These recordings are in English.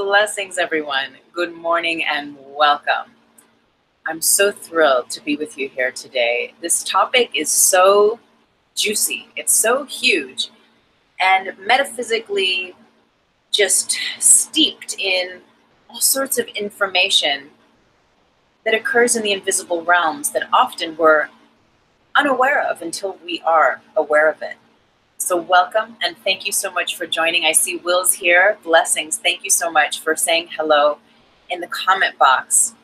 Blessings, everyone. Good morning and welcome. I'm so thrilled to be with you here today. This topic is so juicy. It's so huge and metaphysically just steeped in all sorts of information that occurs in the invisible realms that often we're unaware of until we are aware of it. So welcome and thank you so much for joining. I see Will's here. Blessings. Thank you so much for saying hello in the comment box.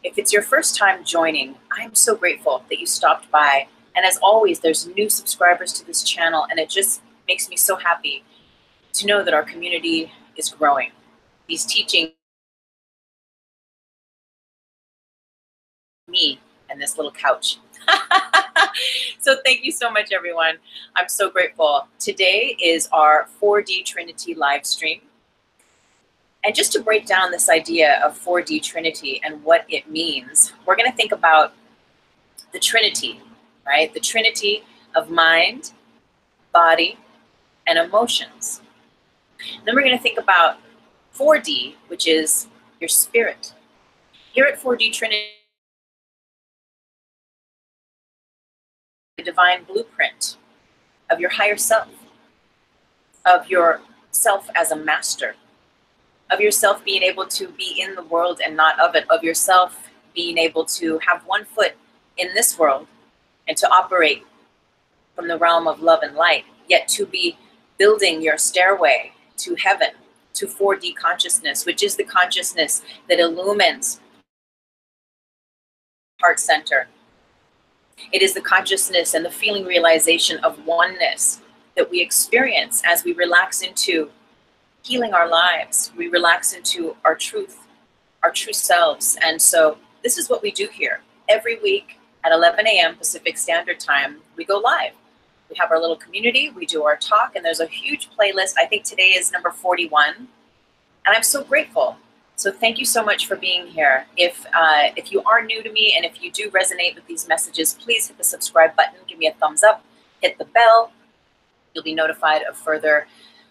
If it's your first time joining, I'm so grateful that you stopped by. And as always, there's new subscribers to this channel, and it just makes me so happy to know that our community is growing. These teachings, me and this little couch. So thank you so much, everyone. I'm so grateful. Today is our 4D Trinity live stream. And just to break down this idea of 4D Trinity and what it means, we're going to think about the Trinity, right? The Trinity of mind, body, and emotions. Then we're going to think about 4D, which is your spirit. Here at 4D Trinity, the divine blueprint of your higher self, of your self as a master, of yourself being able to be in the world and not of it, of yourself being able to have one foot in this world and to operate from the realm of love and light, yet to be building your stairway to heaven, to 4D consciousness, which is the consciousness that illumines heart center. It is the consciousness and the feeling realization of oneness that we experience as we relax into healing our lives. We relax into our truth, our true selves. And so this is what we do here. Every week at 11 a.m. Pacific Standard Time, we go live. We have our little community, we do our talk, and there's a huge playlist. I think today is number 41. And I'm so grateful. So thank you so much for being here. If you are new to me and if you do resonate with these messages, please hit the subscribe button, give me a thumbs up, hit the bell. You'll be notified of further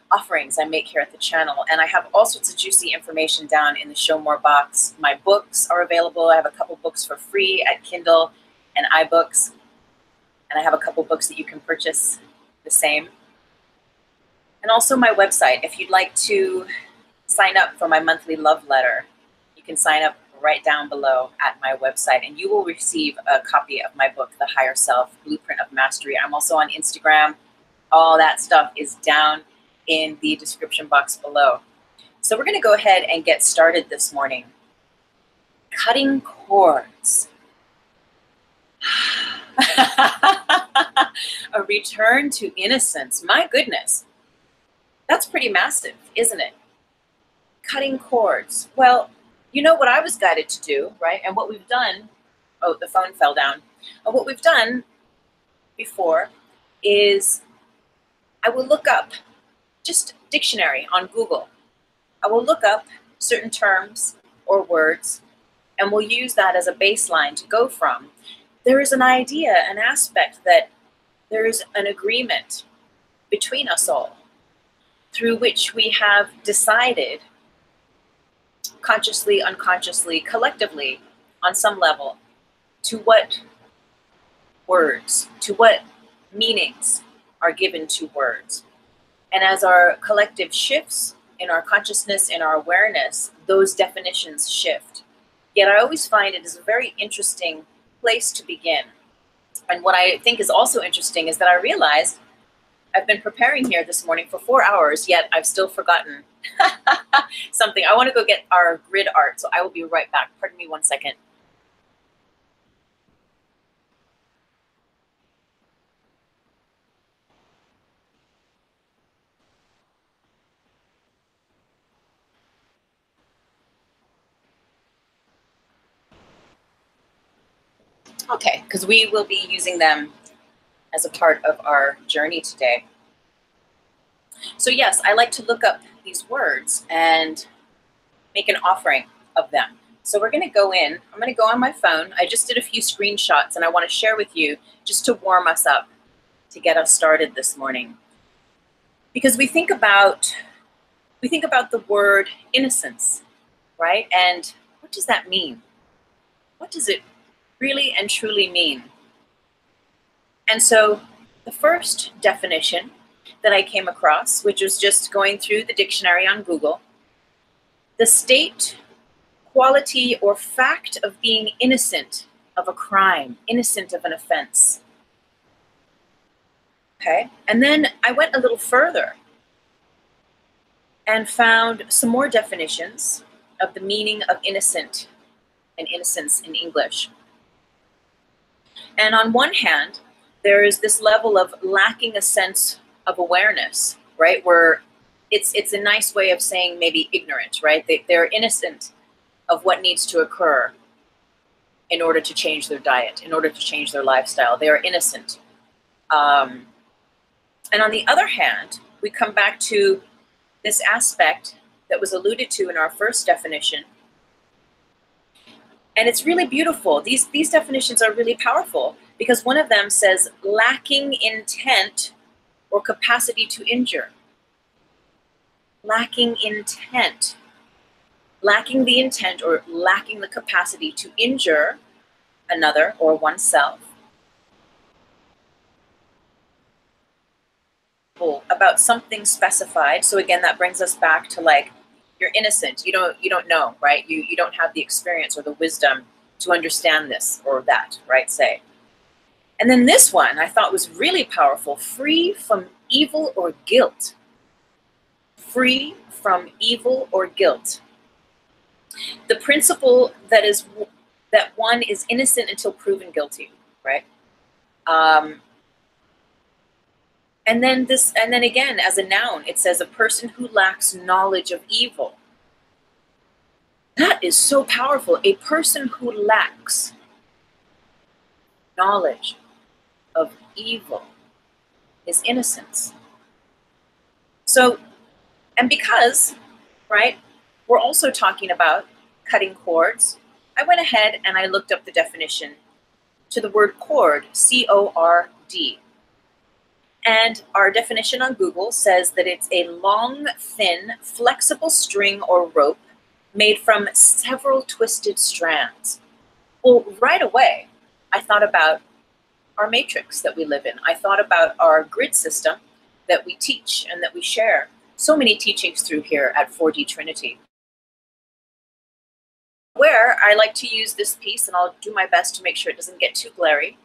offerings I make here at the channel. And I have all sorts of juicy information down in the Show More box. My books are available. I have a couple books for free at Kindle and iBooks. And I have a couple books that you can purchase the same. And also my website. If you'd like to sign up for my monthly love letter, you can sign up right down below at my website and you will receive a copy of my book, The Higher Self, Blueprint of Mastery. I'm also on Instagram. All that stuff is down in the description box below. So we're going to go ahead and get started this morning. Cutting cords. A return to innocence. My goodness. That's pretty massive, isn't it? Cutting cords. Well, you know what I was guided to do, right? And what we've done, oh, the phone fell down. And what we've done before is I will look up just dictionary on Google. I will look up certain terms or words and we'll use that as a baseline to go from. There is an idea, an aspect that there is an agreement between us all through which we have decided consciously, unconsciously, collectively, on some level, to what words, to what meanings are given to words. And as our collective shifts in our consciousness, in our awareness, those definitions shift. Yet I always find it is a very interesting place to begin. And what I think is also interesting is that I realized I've been preparing here this morning for 4 hours, yet I've still forgotten something. I want to go get our grid art, so I will be right back. Pardon me 1 second. Okay, because we will be using them as a part of our journey today. So yes, I like to look up these words and make an offering of them. So we're going to go in. I'm going to go on my phone. I just did a few screenshots and I want to share with you just to warm us up, to get us started this morning. Because we think about we think about the word innocence, right? And what does that mean? What does it really and truly mean? And so the first definition that I came across, which was just going through the dictionary on Google, the state, quality, or fact of being innocent of a crime, innocent of an offense. Okay, and then I went a little further and found some more definitions of the meaning of innocent and innocence in English. And on one hand, there is this level of lacking a sense of awareness, right? Where it's a nice way of saying maybe ignorant, right? They're innocent of what needs to occur in order to change their diet, in order to change their lifestyle. They are innocent. And on the other hand, we come back to this aspect that was alluded to in our first definition. And it's really beautiful. These definitions are really powerful because one of them says lacking intent or capacity to injure. Lacking intent. Lacking the intent or lacking the capacity to injure another or oneself. About something specified. So again, that brings us back to like, you're innocent. You don't know, right? You don't have the experience or the wisdom to understand this or that, right? Say. And then this one I thought was really powerful. Free from evil or guilt. Free from evil or guilt. The principle that is that one is innocent until proven guilty, right? And then again, as a noun, it says a person who lacks knowledge of evil. That is so powerful. A person who lacks knowledge of evil is innocence. So, and because, right, we're also talking about cutting cords, I went ahead and I looked up the definition to the word cord, C-O-R-D. And our definition on Google says that it's a long, thin, flexible string or rope made from several twisted strands. Well, right away, I thought about our matrix that we live in. I thought about our grid system that we teach and that we share. So many teachings through here at 4D Trinity. Where I like to use this piece, and I'll do my best to make sure it doesn't get too glary,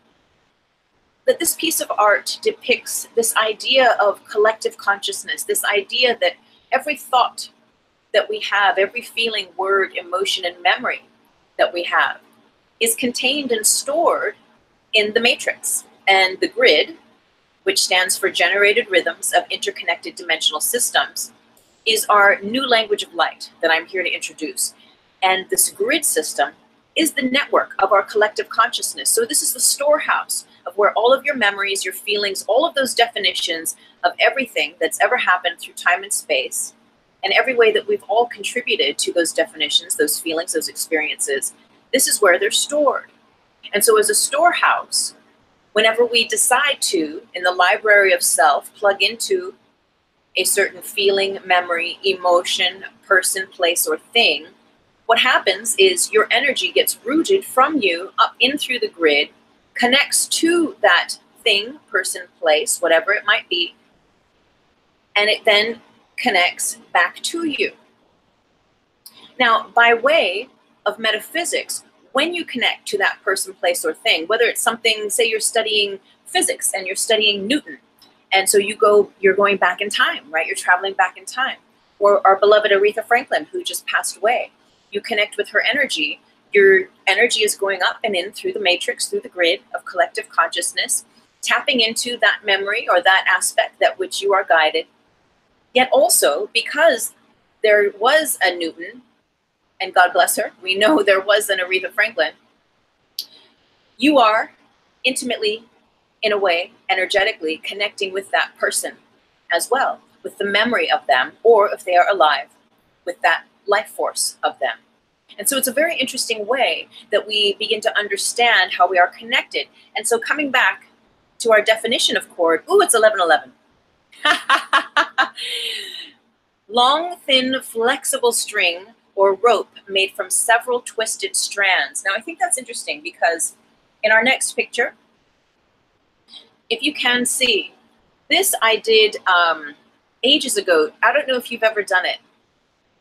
that this piece of art depicts this idea of collective consciousness, this idea that every thought that we have, every feeling, word, emotion, and memory that we have is contained and stored in the matrix. And the grid, which stands for Generated Rhythms of Interconnected Dimensional Systems, is our new language of light that I'm here to introduce. And this grid system is the network of our collective consciousness. So this is the storehouse of where all of your memories, your feelings, all of those definitions of everything that's ever happened through time and space, and every way that we've all contributed to those definitions, those feelings, those experiences, this is where they're stored. And so as a storehouse, whenever we decide to, in the library of self, plug into a certain feeling, memory, emotion, person, place, or thing, what happens is your energy gets routed from you up in through the grid, connects to that thing, person, place, whatever it might be, and it then connects back to you. Now, by way of metaphysics, when you connect to that person, place, or thing, whether it's something, say you're studying physics and you're studying Newton, and so you're going back in time, right? You're traveling back in time. Or our beloved Aretha Franklin, who just passed away, you connect with her energy. Your energy is going up and in through the matrix, through the grid of collective consciousness, tapping into that memory or that aspect that which you are guided. Yet also, because there was a Newton, and God bless her, we know there was an Aretha Franklin, you are intimately, in a way, energetically connecting with that person as well, with the memory of them, or if they are alive, with that life force of them. And so it's a very interesting way that we begin to understand how we are connected. And so coming back to our definition of cord, ooh, it's 11:11. Long, thin, flexible string or rope made from several twisted strands. Now, I think that's interesting because in our next picture, if you can see, this I did ages ago. I don't know if you've ever done it.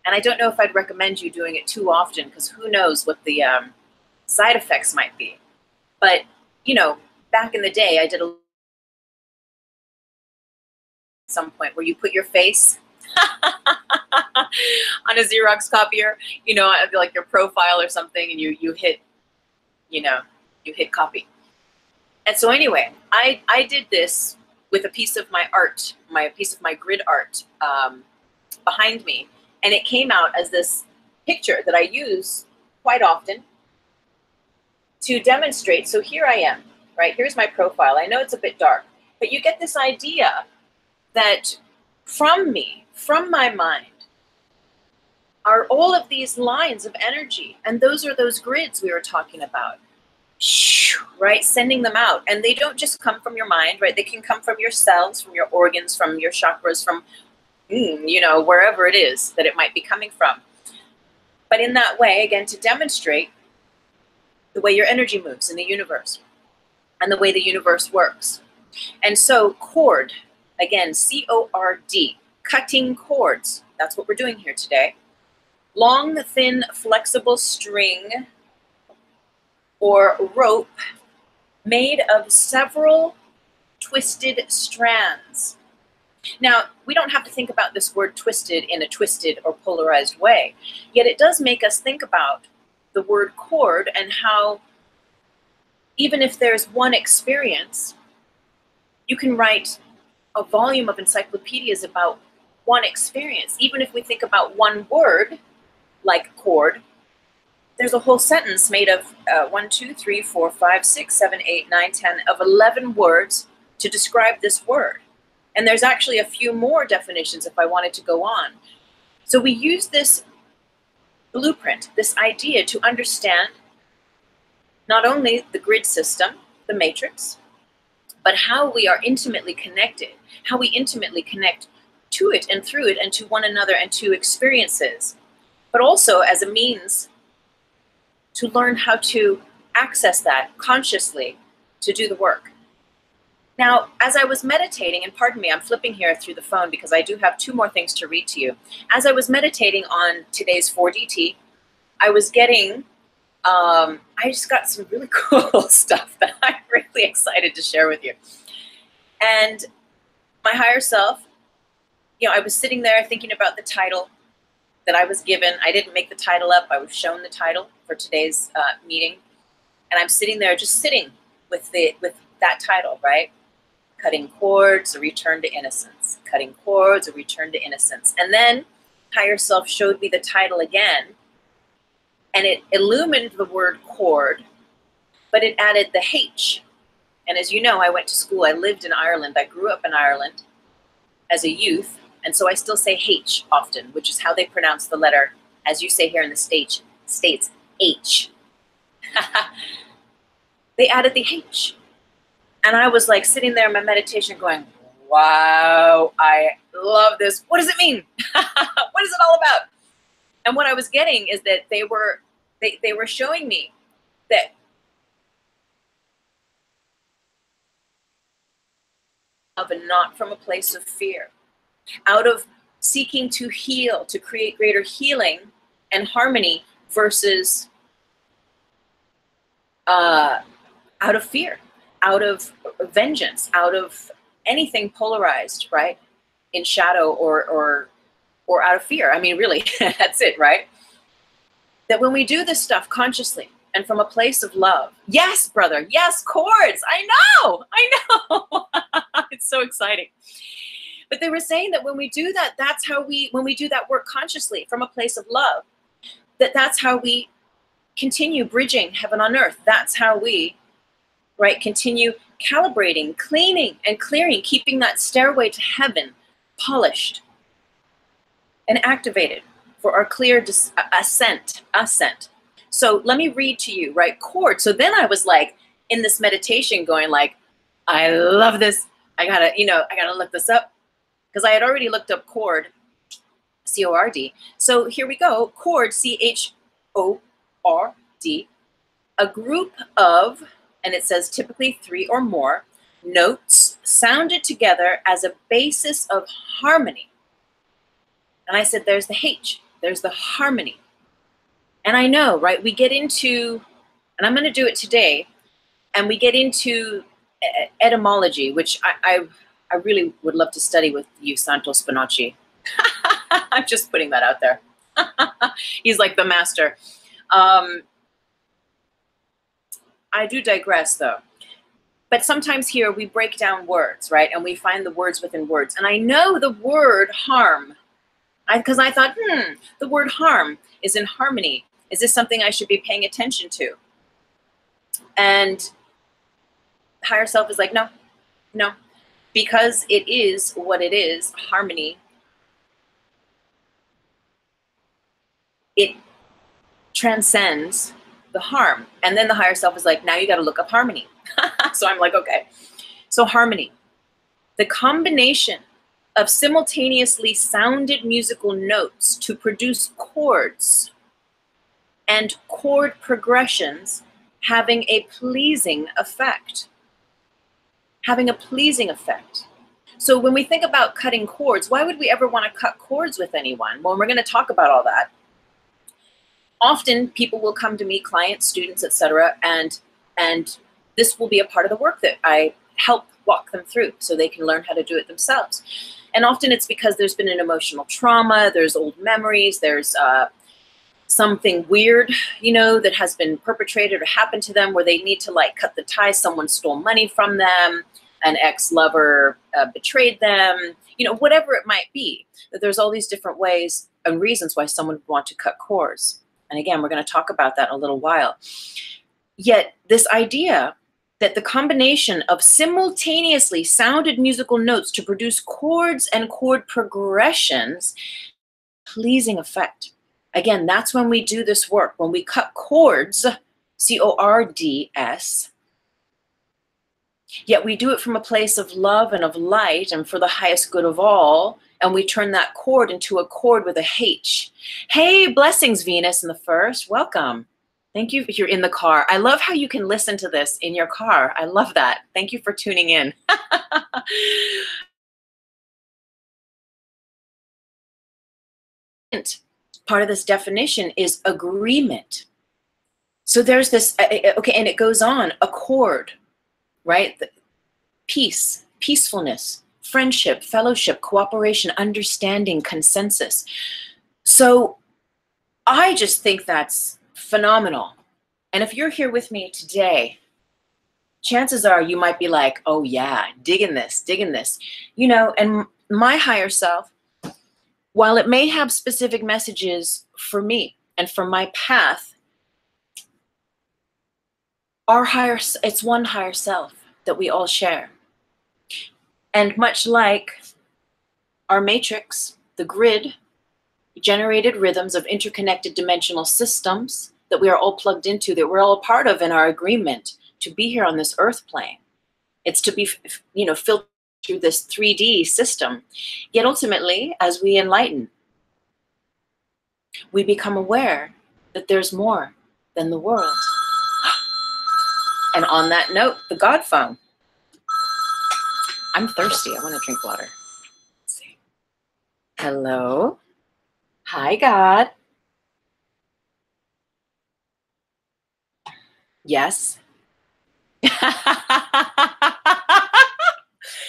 And I don't know if I'd recommend you doing it too often because who knows what the side effects might be. But, you know, back in the day, I did at some point where you put your face on a Xerox copier, you know, like your profile or something, and you hit, you know, you hit copy. And so anyway, I did this with a piece of my art, piece of my grid art behind me. And it came out as this picture that I use quite often to demonstrate. So here I am, right? Here's my profile. I know it's a bit dark, but you get this idea that from me, from my mind, are all of these lines of energy. And those are those grids we were talking about, right? Sending them out. And they don't just come from your mind, right? They can come from your cells, from your organs, from your chakras, from you know, wherever it is that it might be coming from. But in that way, again, to demonstrate the way your energy moves in the universe and the way the universe works. And so cord, again, C-O-R-D, cutting cords. That's what we're doing here today. Long, thin, flexible string or rope made of several twisted strands. Now, we don't have to think about this word twisted in a twisted or polarized way, yet it does make us think about the word cord and how even if there's one experience, you can write a volume of encyclopedias about one experience. Even if we think about one word, like cord, there's a whole sentence made of 1, 2, 3, 4, 5, 6, 7, 8, 9, 10, of 11 words to describe this word. And there's actually a few more definitions if I wanted to go on. So we use this blueprint, this idea to understand not only the grid system, the matrix, but how we are intimately connected, how we intimately connect to it and through it and to one another and to experiences, but also as a means to learn how to access that consciously to do the work. Now, as I was meditating, and pardon me, I'm flipping here through the phone because I do have 2 more things to read to you. As I was meditating on today's 4DT, I was getting, I just got some really cool stuff that I'm really excited to share with you. And my higher self, you know, I was sitting there thinking about the title that I was given. I didn't make the title up. I was shown the title for today's meeting. And I'm sitting there just sitting with that title, right? Cutting cords, a return to innocence. Cutting cords, a return to innocence. And then higher self showed me the title again, and it illumined the word cord, but it added the H. And as you know, I went to school. I lived in Ireland. I grew up in Ireland as a youth, and so I still say H often, which is how they pronounce the letter, as you say here in the States, H. They added the H. And I was like sitting there in my meditation going, wow, I love this. What does it mean? What is it all about? And what I was getting is that they were showing me that and not from a place of fear, out of seeking to heal, to create greater healing and harmony versus out of fear, out of vengeance, out of anything polarized, right? In shadow or out of fear. I mean, really, that's it, right? That when we do this stuff consciously and from a place of love, yes, brother, yes, cords, I know. It's so exciting. But they were saying that when we do that, that's how when we do that work consciously from a place of love, that's how we continue bridging heaven on earth. That's how we, right, continue calibrating, cleaning, and clearing, keeping that stairway to heaven polished and activated for our clear ascent. So let me read to you, right, cord. So then I was like in this meditation going like, I love this. I gotta look this up, because I had already looked up cord C-O-R-D. So here we go. Chord, C-H-O-R-D. A group of, and it says typically 3 or more, notes sounded together as a basis of harmony. And I said, there's the H, there's the harmony. And I know, right, we get into, and I'm going to do it today, and we get into etymology, which I really would love to study with you, Santo Spinacci. I'm just putting that out there. He's like the master. I do digress, though. But sometimes here we break down words, right? And we find the words within words. And I know the word harm, because I thought, the word harm is in harmony. Is this something I should be paying attention to? And higher self is like, no, no. Because it is what it is, harmony, it transcends the harm. And then the higher self is like, now you got to look up harmony. So I'm like, okay. So harmony, the combination of simultaneously sounded musical notes to produce chords and chord progressions having a pleasing effect. Having a pleasing effect. So when we think about cutting chords, why would we ever want to cut chords with anyone? Well, we're going to talk about all that. Often people will come to me, clients, students, etc., and this will be a part of the work that I help walk them through so they can learn how to do it themselves. And often it's because there's been an emotional trauma, there's old memories, there's something weird, you know, that has been perpetrated or happened to them where they need to like cut the ties. Someone stole money from them, an ex-lover betrayed them, you know, whatever it might be. That there's all these different ways and reasons why someone would want to cut cords. And again, we're going to talk about that in a little while. Yet this idea that the combination of simultaneously sounded musical notes to produce chords and chord progressions, pleasing effect. Again, that's when we do this work. When we cut chords, C-O-R-D-S, yet we do it from a place of love and of light and for the highest good of all, and we turn that chord into a chord with a H. Hey, blessings, Venus in the first. Welcome. Thank you if you're in the car. I love how you can listen to this in your car. I love that. Thank you for tuning in. Part of this definition is agreement. So there's this, okay, and it goes on, accord, right? Peace, peacefulness, friendship, fellowship, cooperation, understanding, consensus. So I just think that's phenomenal. And if you're here with me today, chances are you might be like, oh yeah, digging this, you know, and my higher self, while it may have specific messages for me and for my path, it's one higher self that we all share. And much like our matrix, the grid, generated rhythms of interconnected dimensional systems that we are all plugged into, that we're all a part of in our agreement to be here on this earth plane. It's to be, you know, filtered through this 3D system. Yet ultimately, as we enlighten, we become aware that there's more than the world. And on that note, the God phone. I'm thirsty. I want to drink water. Let's see. Hello. Hi, God. Yes.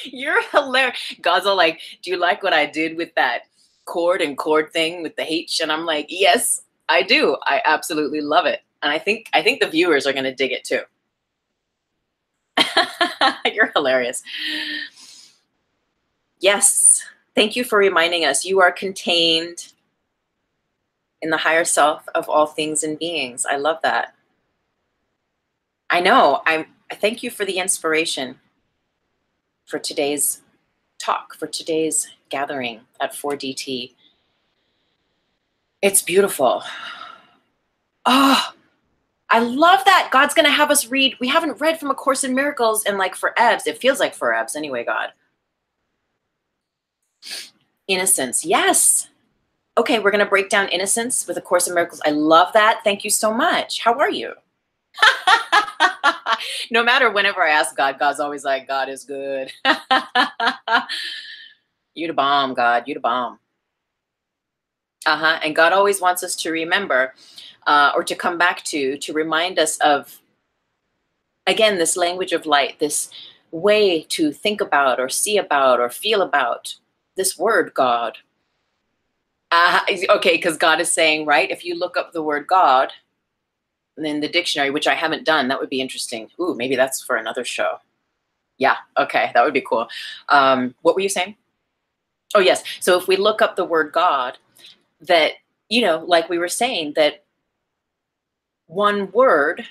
You're hilarious. God's all like, do you like what I did with that chord and chord thing with the H? And I'm like, yes, I do. I absolutely love it. And I think the viewers are going to dig it too. You're hilarious. Yes. Thank you for reminding us you are contained in the higher self of all things and beings. I love that. I know. I thank you for the inspiration for today's talk, for today's gathering at 4DT. It's beautiful. Oh, I love that. God's going to have us read. We haven't read from A Course in Miracles in like forever. It feels like forever anyway, God. Innocence. Yes. Okay, we're going to break down Innocence with A Course in Miracles. I love that. Thank you so much. How are you? No matter whenever I ask God, God's always like, God is good. You the bomb, God. You the bomb. And God always wants us to remember or to come back to remind us of, again, this language of light, this way to think about or see about or feel about this word, God. Okay, because God is saying, right, if you look up the word God in the dictionary, which I haven't done, that would be interesting. Ooh, maybe that's for another show. Yeah, okay, that would be cool. What were you saying? Oh, yes. So if we look up the word God, that, you know, like we were saying, that one word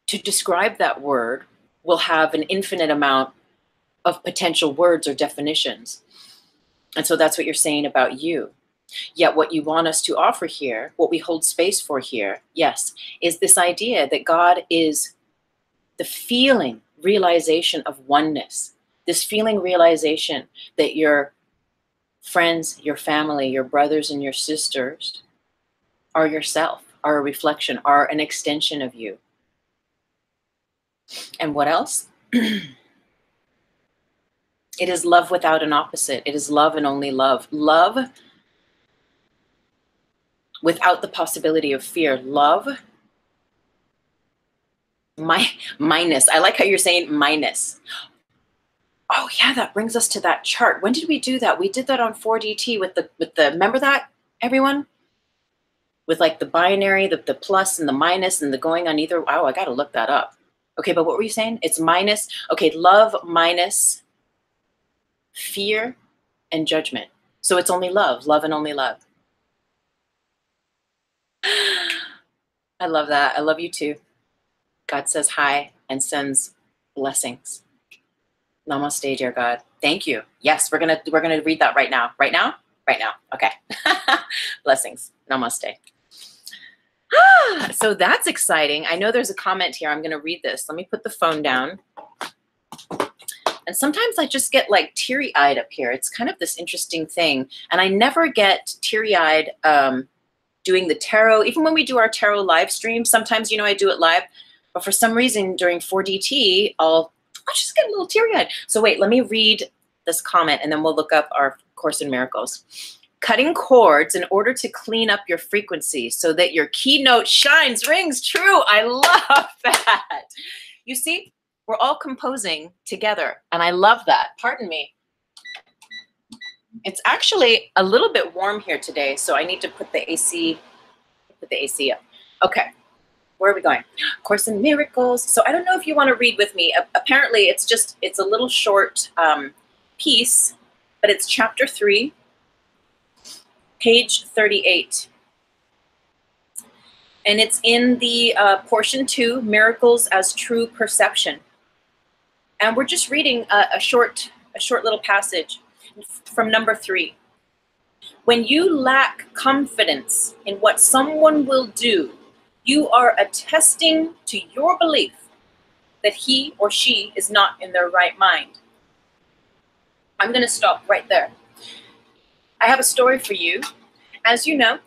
to describe that word will have an infinite amount of potential words or definitions. And so that's what you're saying about you. Yet what you want us to offer here, what we hold space for here, yes, is this idea that God is the feeling, realization of oneness, this feeling realization that your friends, your family, your brothers and your sisters are yourself, are a reflection, are an extension of you. And what else? It is love without an opposite. It is love and only love. Love without the possibility of fear. Love minus. I like how you're saying minus. Oh yeah, that brings us to that chart. When did we do that? We did that on 4DT with the remember that, everyone? With like the binary, the plus and the minus and the going on either. Wow, I gotta look that up. Okay, but what were you saying? It's minus. Okay, love minus fear and judgment. So it's only love, love and only love. I love that. I love you too. God says hi and sends blessings. Namaste, dear God. Thank you. Yes, we're gonna read that right now. Right now? Right now. Okay. Blessings. Namaste. So that's exciting. I know there's a comment here. I'm gonna read this. Let me put the phone down. And sometimes I just get like teary-eyed up here. It's kind of this interesting thing. And I never get teary-eyed doing the tarot. Even when we do our tarot live stream, sometimes, you know, I do it live. But for some reason during 4DT, I'll just get a little teary-eyed. So wait, let me read this comment and then we'll look up our Course in Miracles. Cutting cords in order to clean up your frequency so that your keynote shines, rings true. I love that. You see, we're all composing together and I love that. Pardon me. It's actually a little bit warm here today, so I need to put the AC up. Okay. Where are we going? Course in Miracles. So I don't know if you want to read with me. Apparently, it's a little short piece, but it's chapter 3, page 38. And it's in the portion 2, Miracles as True Perception. And we're just reading a short little passage from number 3. When you lack confidence in what someone will do, you are attesting to your belief that he or she is not in their right mind. I'm going to stop right there. I have a story for you, as you know,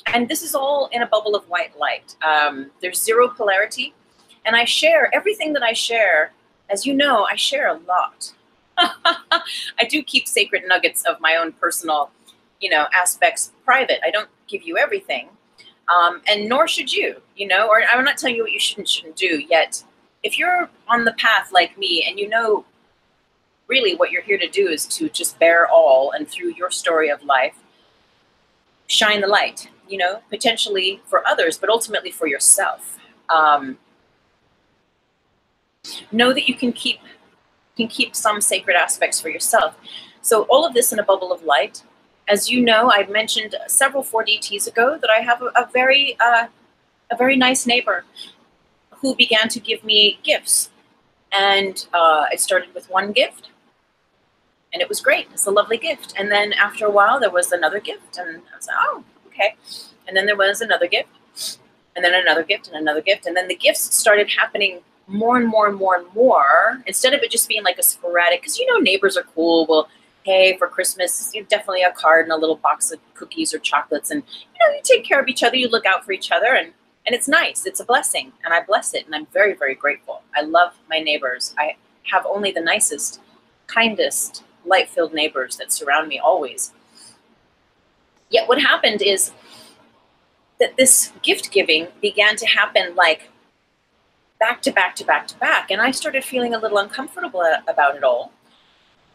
and this is all in a bubble of white light. There's zero polarity, and I share everything that I share. As you know, I share a lot. I do keep sacred nuggets of my own personal, you know, aspects private. I don't give you everything. And nor should you, you know, or I'm not telling you what you shouldn't do yet. If you're on the path like me and you know really what you're here to do is to just bear all and through your story of life, shine the light, you know, potentially for others, but ultimately for yourself. Know that you can keep some sacred aspects for yourself. So all of this in a bubble of light. As you know, I mentioned several 4DTs ago that I have a very nice neighbor who began to give me gifts. And it started with one gift, and it was great. It's a lovely gift. And then after a while, there was another gift, and I was like, oh, okay. And then there was another gift, and then another gift, and another gift. And then the gifts started happening more and more and more and more, instead of it just being like a sporadic, because, you know, neighbors are cool. Well, hey, for Christmas, you definitely a card and a little box of cookies or chocolates, and you take care of each other, you look out for each other, and it's nice. It's a blessing, and I bless it, and I'm very, very grateful. I love my neighbors. I have only the nicest, kindest, light-filled neighbors that surround me always. Yet what happened is that this gift giving began to happen like back to back to back to back, and I started feeling a little uncomfortable about it all.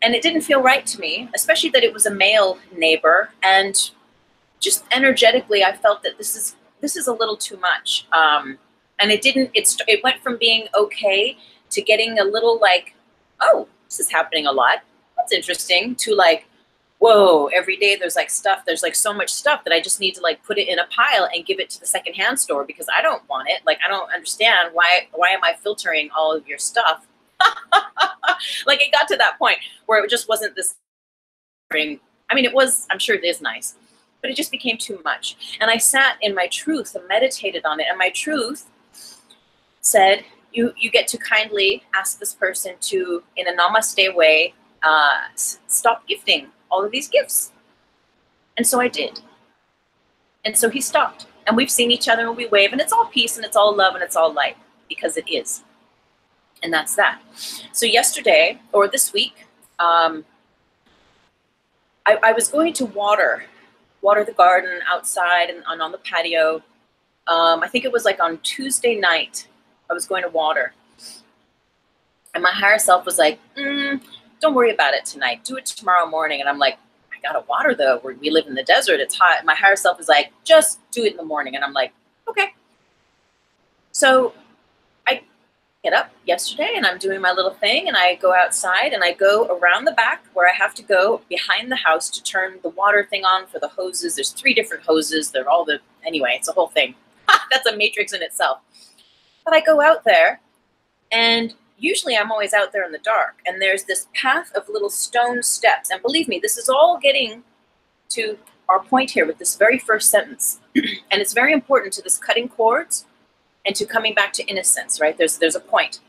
And it didn't feel right to me, especially that it was a male neighbor. And just energetically, I felt that this is a little too much. And it went from being okay to getting a little like, oh, this is happening a lot. That's interesting, to like, whoa, every day there's like stuff, there's like so much stuff that I just need to like put it in a pile and give it to the secondhand store because I don't want it. Like, I don't understand why am I filtering all of your stuff? Like, it got to that point where it just wasn't this, I mean, it was, I'm sure it is nice, but it just became too much. And I sat in my truth and meditated on it. And my truth said, you get to kindly ask this person to, in a namaste way, stop gifting all of these gifts. And so I did. And so he stopped. And we've seen each other and we wave, and it's all peace and it's all love and it's all light, because it is. And that's that. So yesterday, or this week, I was going to water the garden outside and on the patio. I think it was like on Tuesday night, I was going to water. And my higher self was like, don't worry about it tonight. Do it tomorrow morning. And I'm like, I gotta water though. We live in the desert. It's hot. And my higher self is like, just do it in the morning. And I'm like, okay. So I get up yesterday and I'm doing my little thing, and I go outside and I go around the back where I have to go behind the house to turn the water thing on for the hoses. There's 3 different hoses. They're all anyway, it's a whole thing. That's a matrix in itself. But I go out there, and usually I'm always out there in the dark, and there's this path of little stone steps. And believe me, this is all getting to our point here with this very first sentence. And it's very important to this cutting cords and to coming back to innocence, right? There's a point.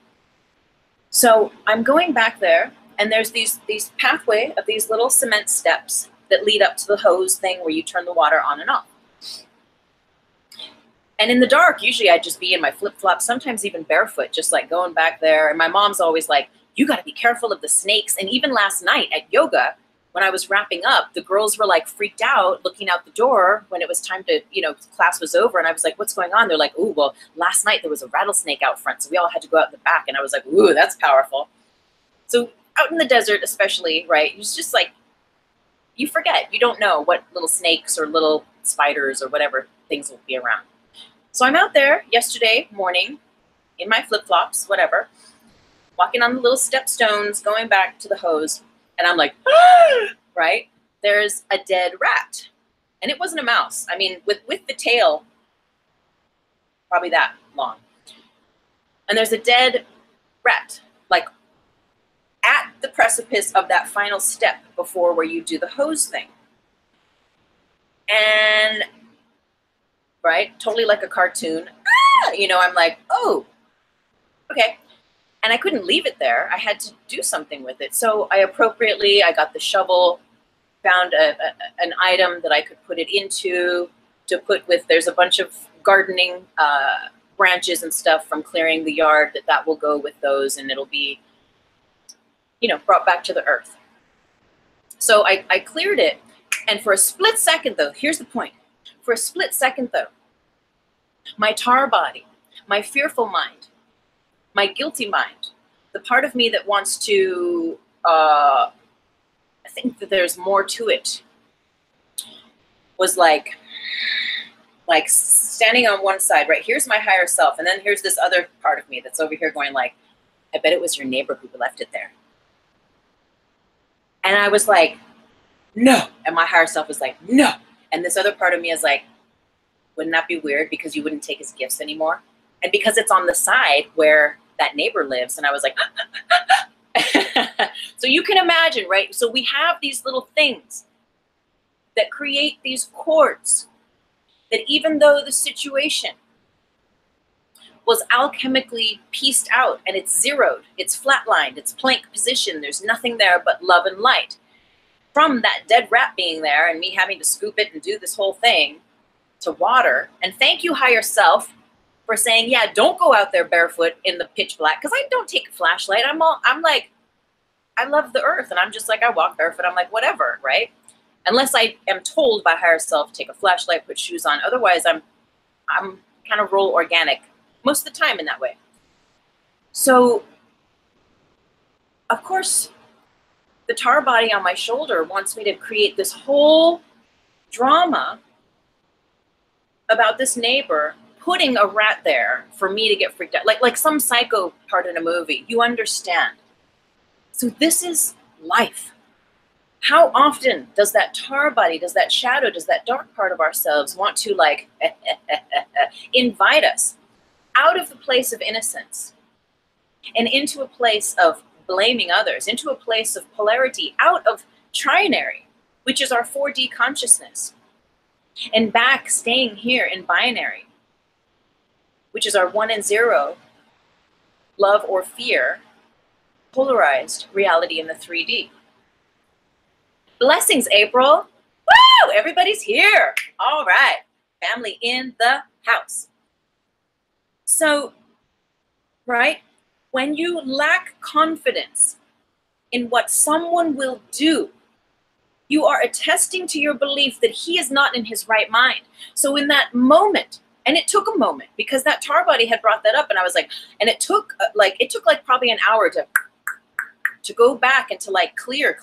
So I'm going back there, and there's these pathway of these little cement steps that lead up to the hose thing where you turn the water on and off. And in the dark, usually I'd just be in my flip-flops, sometimes even barefoot, just like going back there. And my mom's always like, you got to be careful of the snakes. And even last night at yoga, when I was wrapping up, the girls were like freaked out looking out the door when it was time to, class was over. And I was like, what's going on? They're like, ooh, well, last night there was a rattlesnake out front, so we all had to go out in the back. And I was like, ooh, that's powerful. So out in the desert especially, right, it's just like, you forget. You don't know what little snakes or little spiders or whatever things will be around. So I'm out there yesterday morning in my flip-flops, whatever, walking on the little step stones, going back to the hose. And I'm like, right? There's a dead rat. And it wasn't a mouse. I mean, with the tail, probably that long. And there's a dead rat, like at the precipice of that final step before where you do the hose thing. And, right, totally like a cartoon. I'm like, oh, okay. And I couldn't leave it there. I had to do something with it. So I got the shovel, found an item that I could put it into, to put with, there's a bunch of gardening branches and stuff from clearing the yard that will go with those, and it'll be, brought back to the earth. So I cleared it, and for a split second though, here's the point. For a split second though, my tar body, my fearful mind, my guilty mind, the part of me that wants to think that there's more to it, was like standing on one side, right? Here's my higher self, and then here's this other part of me that's over here going like, I bet it was your neighbor who left it there. And I was like, no. And my higher self was like, no. And this other part of me is like, wouldn't that be weird because you wouldn't take his gifts anymore? And because it's on the side where that neighbor lives. And I was like, so you can imagine, right? So we have these little things that create these cords that even though the situation was alchemically pieced out and it's zeroed, it's flatlined, it's plank position, there's nothing there but love and light. from that dead rat being there and me having to scoop it and do this whole thing to water. And thank you, higher self, for saying, yeah, don't go out there barefoot in the pitch black. Because I don't take a flashlight. I'm like, I love the earth. And I'm just like, I walk barefoot. I'm like, whatever, right? Unless I am told by higher self, take a flashlight, put shoes on. Otherwise, I'm kind of roll organic most of the time in that way. So, of course, the tar body on my shoulder wants me to create this whole drama about this neighbor putting a rat there for me to get freaked out. Like some psycho part in a movie. You understand. So this is life. How often does that tar body, does that shadow, does that dark part of ourselves want to like invite us out of the place of innocence and into a place of blaming others, into a place of polarity, out of trinary, which is our 4D consciousness, and back staying here in binary, which is our 1 and 0, love or fear, polarized reality in the 3D. Blessings, April. Woo! Everybody's here. All right. Family in the house. So, right, when you lack confidence in what someone will do, you are attesting to your belief that he is not in his right mind. So in that moment, and it took a moment because that tar body had brought that up, and I was like, and it took like probably an hour to go back and to like clear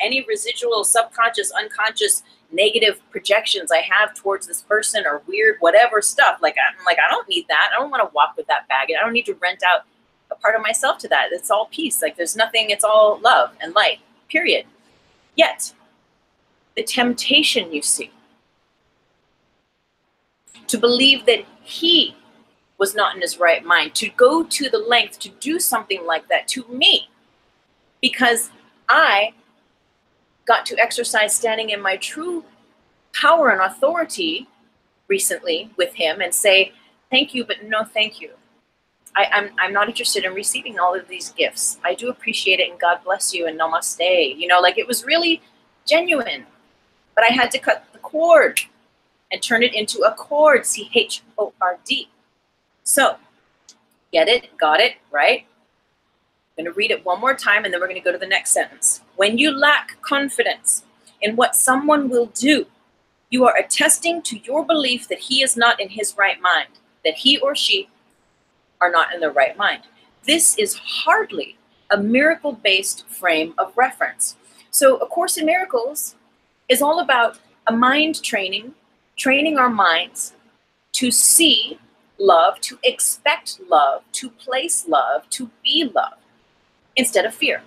any residual subconscious, unconscious negative projections I have towards this person or weird whatever stuff. Like I'm like, I don't need that. I don't want to walk with that baggage. I don't need to rent out a part of myself to that. It's all peace. Like there's nothing, it's all love and light, period. Yet the temptation you see to believe that he was not in his right mind, to go to the length to do something like that to me, because I got to exercise standing in my true power and authority recently with him and say, thank you, but no thank you. I'm not interested in receiving all of these gifts. I do appreciate it, and God bless you, and namaste. You know, like it was really genuine, but I had to cut the cord and turn it into a chord, C-H-O-R-D. So, get it, got it, right? I'm going to read it one more time, and then we're going to go to the next sentence. When you lack confidence in what someone will do, you are attesting to your belief that he is not in his right mind, that he or she are not in the right mind. This is hardly a miracle-based frame of reference. So A Course in Miracles is all about a mind training, training our minds to see love, to expect love, to place love, to be love, instead of fear.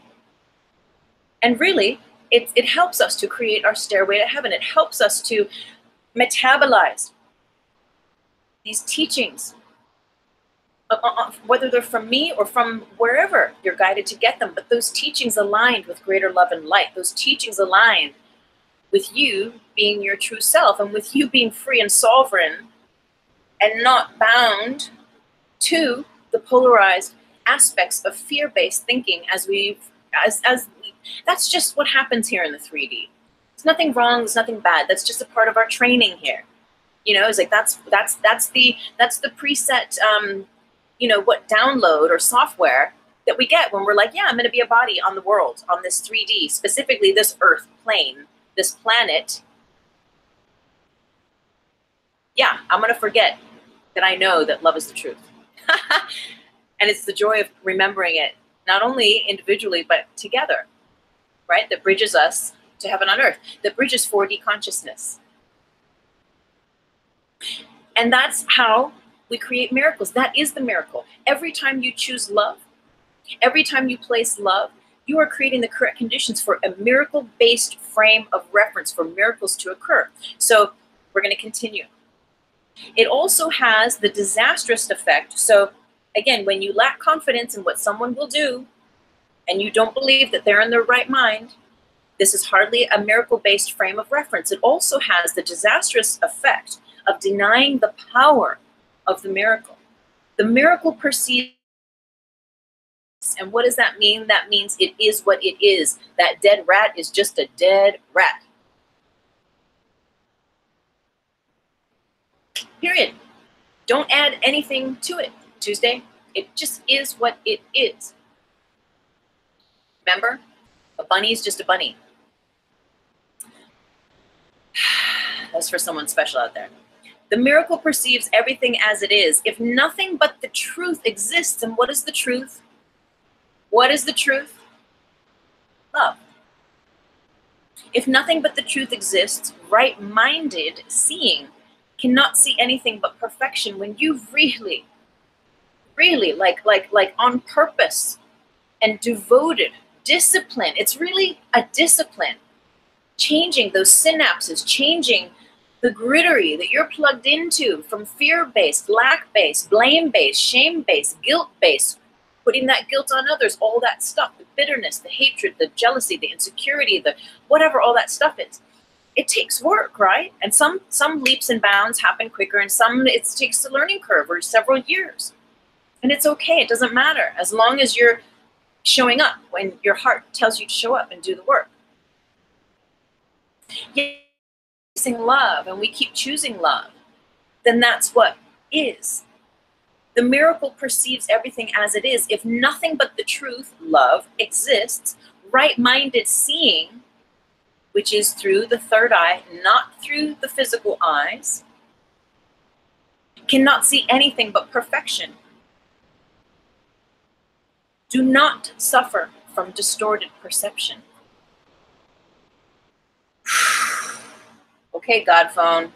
And really, it helps us to create our stairway to heaven. It helps us to metabolize these teachings, whether they're from me or from wherever you're guided to get them, but those teachings aligned with greater love and light, those teachings aligned with you being your true self and with you being free and sovereign and not bound to the polarized aspects of fear-based thinking as that's just what happens here in the 3D. There's nothing wrong, there's nothing bad. That's just a part of our training here. You know, it's like that's the preset you know, what download or software that we get when we're like, yeah, I'm going to be a body on the world, on this 3D, specifically this earth plane, this planet. Yeah, I'm going to forget that I know that love is the truth. And it's the joy of remembering it, not only individually, but together, right? That bridges us to heaven on earth, that bridges 4D consciousness. And that's how we create miracles. That is the miracle. Every time you choose love, every time you place love, you are creating the correct conditions for a miracle-based frame of reference for miracles to occur. So we're going to continue. It also has the disastrous effect. So again, when you lack confidence in what someone will do, and you don't believe that they're in their right mind, this is hardly a miracle-based frame of reference. It also has the disastrous effect of denying the power of the miracle. The miracle perceives synapse. And what does that mean? That means it is what it is. That dead rat is just a dead rat. Period. Don't add anything to it, Tuesday. It just is what it is. Remember, a bunny is just a bunny. That's for someone special out there. The miracle perceives everything as it is. If nothing but the truth exists, and what is the truth? What is the truth? Love. If nothing but the truth exists, right-minded seeing cannot see anything but perfection. When you really, like on purpose and devoted discipline, it's really a discipline. Changing those synapses, changing the grittery that you're plugged into from fear-based, lack-based, blame-based, shame-based, guilt-based, putting that guilt on others, all that stuff, the bitterness, the hatred, the jealousy, the insecurity, the whatever all that stuff is. It takes work, right? And some leaps and bounds happen quicker, and some it takes a learning curve or several years. And it's okay, it doesn't matter, as long as you're showing up when your heart tells you to show up and do the work. Choosing love, and we keep choosing love, then that's what is. The miracle perceives everything as it is. If nothing but the truth, love, exists, right-minded seeing, which is through the third eye, not through the physical eyes, cannot see anything but perfection. Do not suffer from distorted perception. Okay, God phone.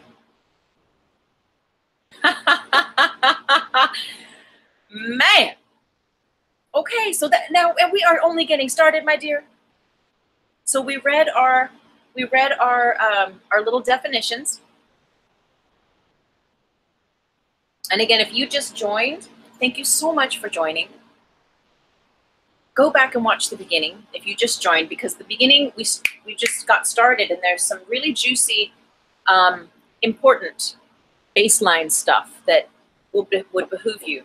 Man. Okay, so that now, and we are only getting started, my dear. So we read our little definitions. And again, if you just joined, thank you so much for joining. Go back and watch the beginning if you just joined, because the beginning we just got started, and there's some really juicy, important baseline stuff that would behoove you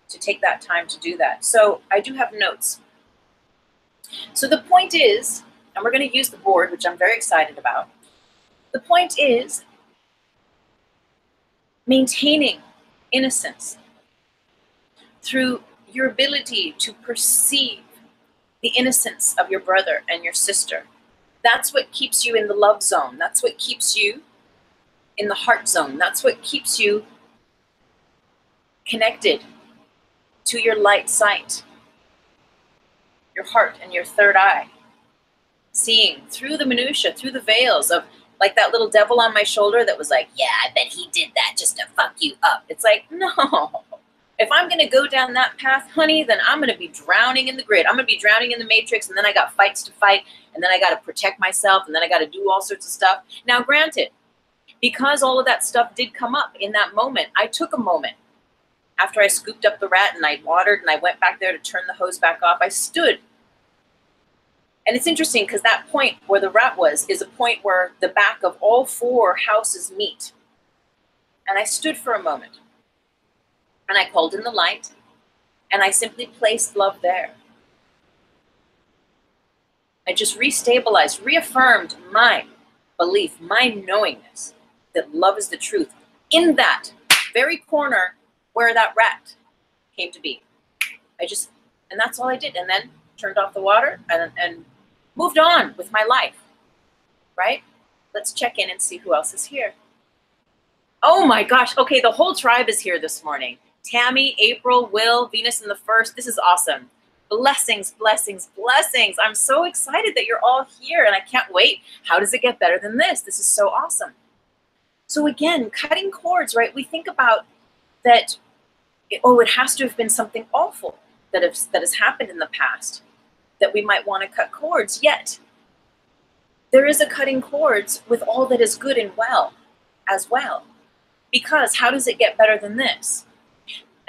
to take that time to do that. So I do have notes. So the point is, and we're going to use the board, which I'm very excited about. The point is maintaining innocence through your ability to perceive the innocence of your brother and your sister. That's what keeps you in the love zone. That's what keeps you in the heart zone. That's what keeps you connected to your light sight, your heart and your third eye, seeing through the minutia, through the veils of, like that little devil on my shoulder that was like, yeah, I bet he did that just to fuck you up. It's like, no. If I'm going to go down that path, honey, then I'm going to be drowning in the grid. I'm going to be drowning in the matrix, and then I got fights to fight, and then I got to protect myself, and then I got to do all sorts of stuff. Now, granted, because all of that stuff did come up in that moment, I took a moment. After I scooped up the rat and I watered and I went back there to turn the hose back off, I stood. And it's interesting because that point where the rat was is a point where the back of all four houses meet. And I stood for a moment. And I called in the light, and I simply placed love there. I just restabilized, reaffirmed my belief, my knowingness that love is the truth in that very corner where that rat came to be. And that's all I did. And then turned off the water and moved on with my life, right? Let's check in and see who else is here. Oh my gosh. Okay, the whole tribe is here this morning. Tammy, April, Will, Venus in the First. This is awesome. Blessings, blessings, blessings. I'm so excited that you're all here, and I can't wait. How does it get better than this? This is so awesome. So again, cutting cords, right? We think about that, oh, it has to have been something awful that has happened in the past that we might want to cut cords. Yet, there is a cutting cords with all that is good and well as well. Because how does it get better than this?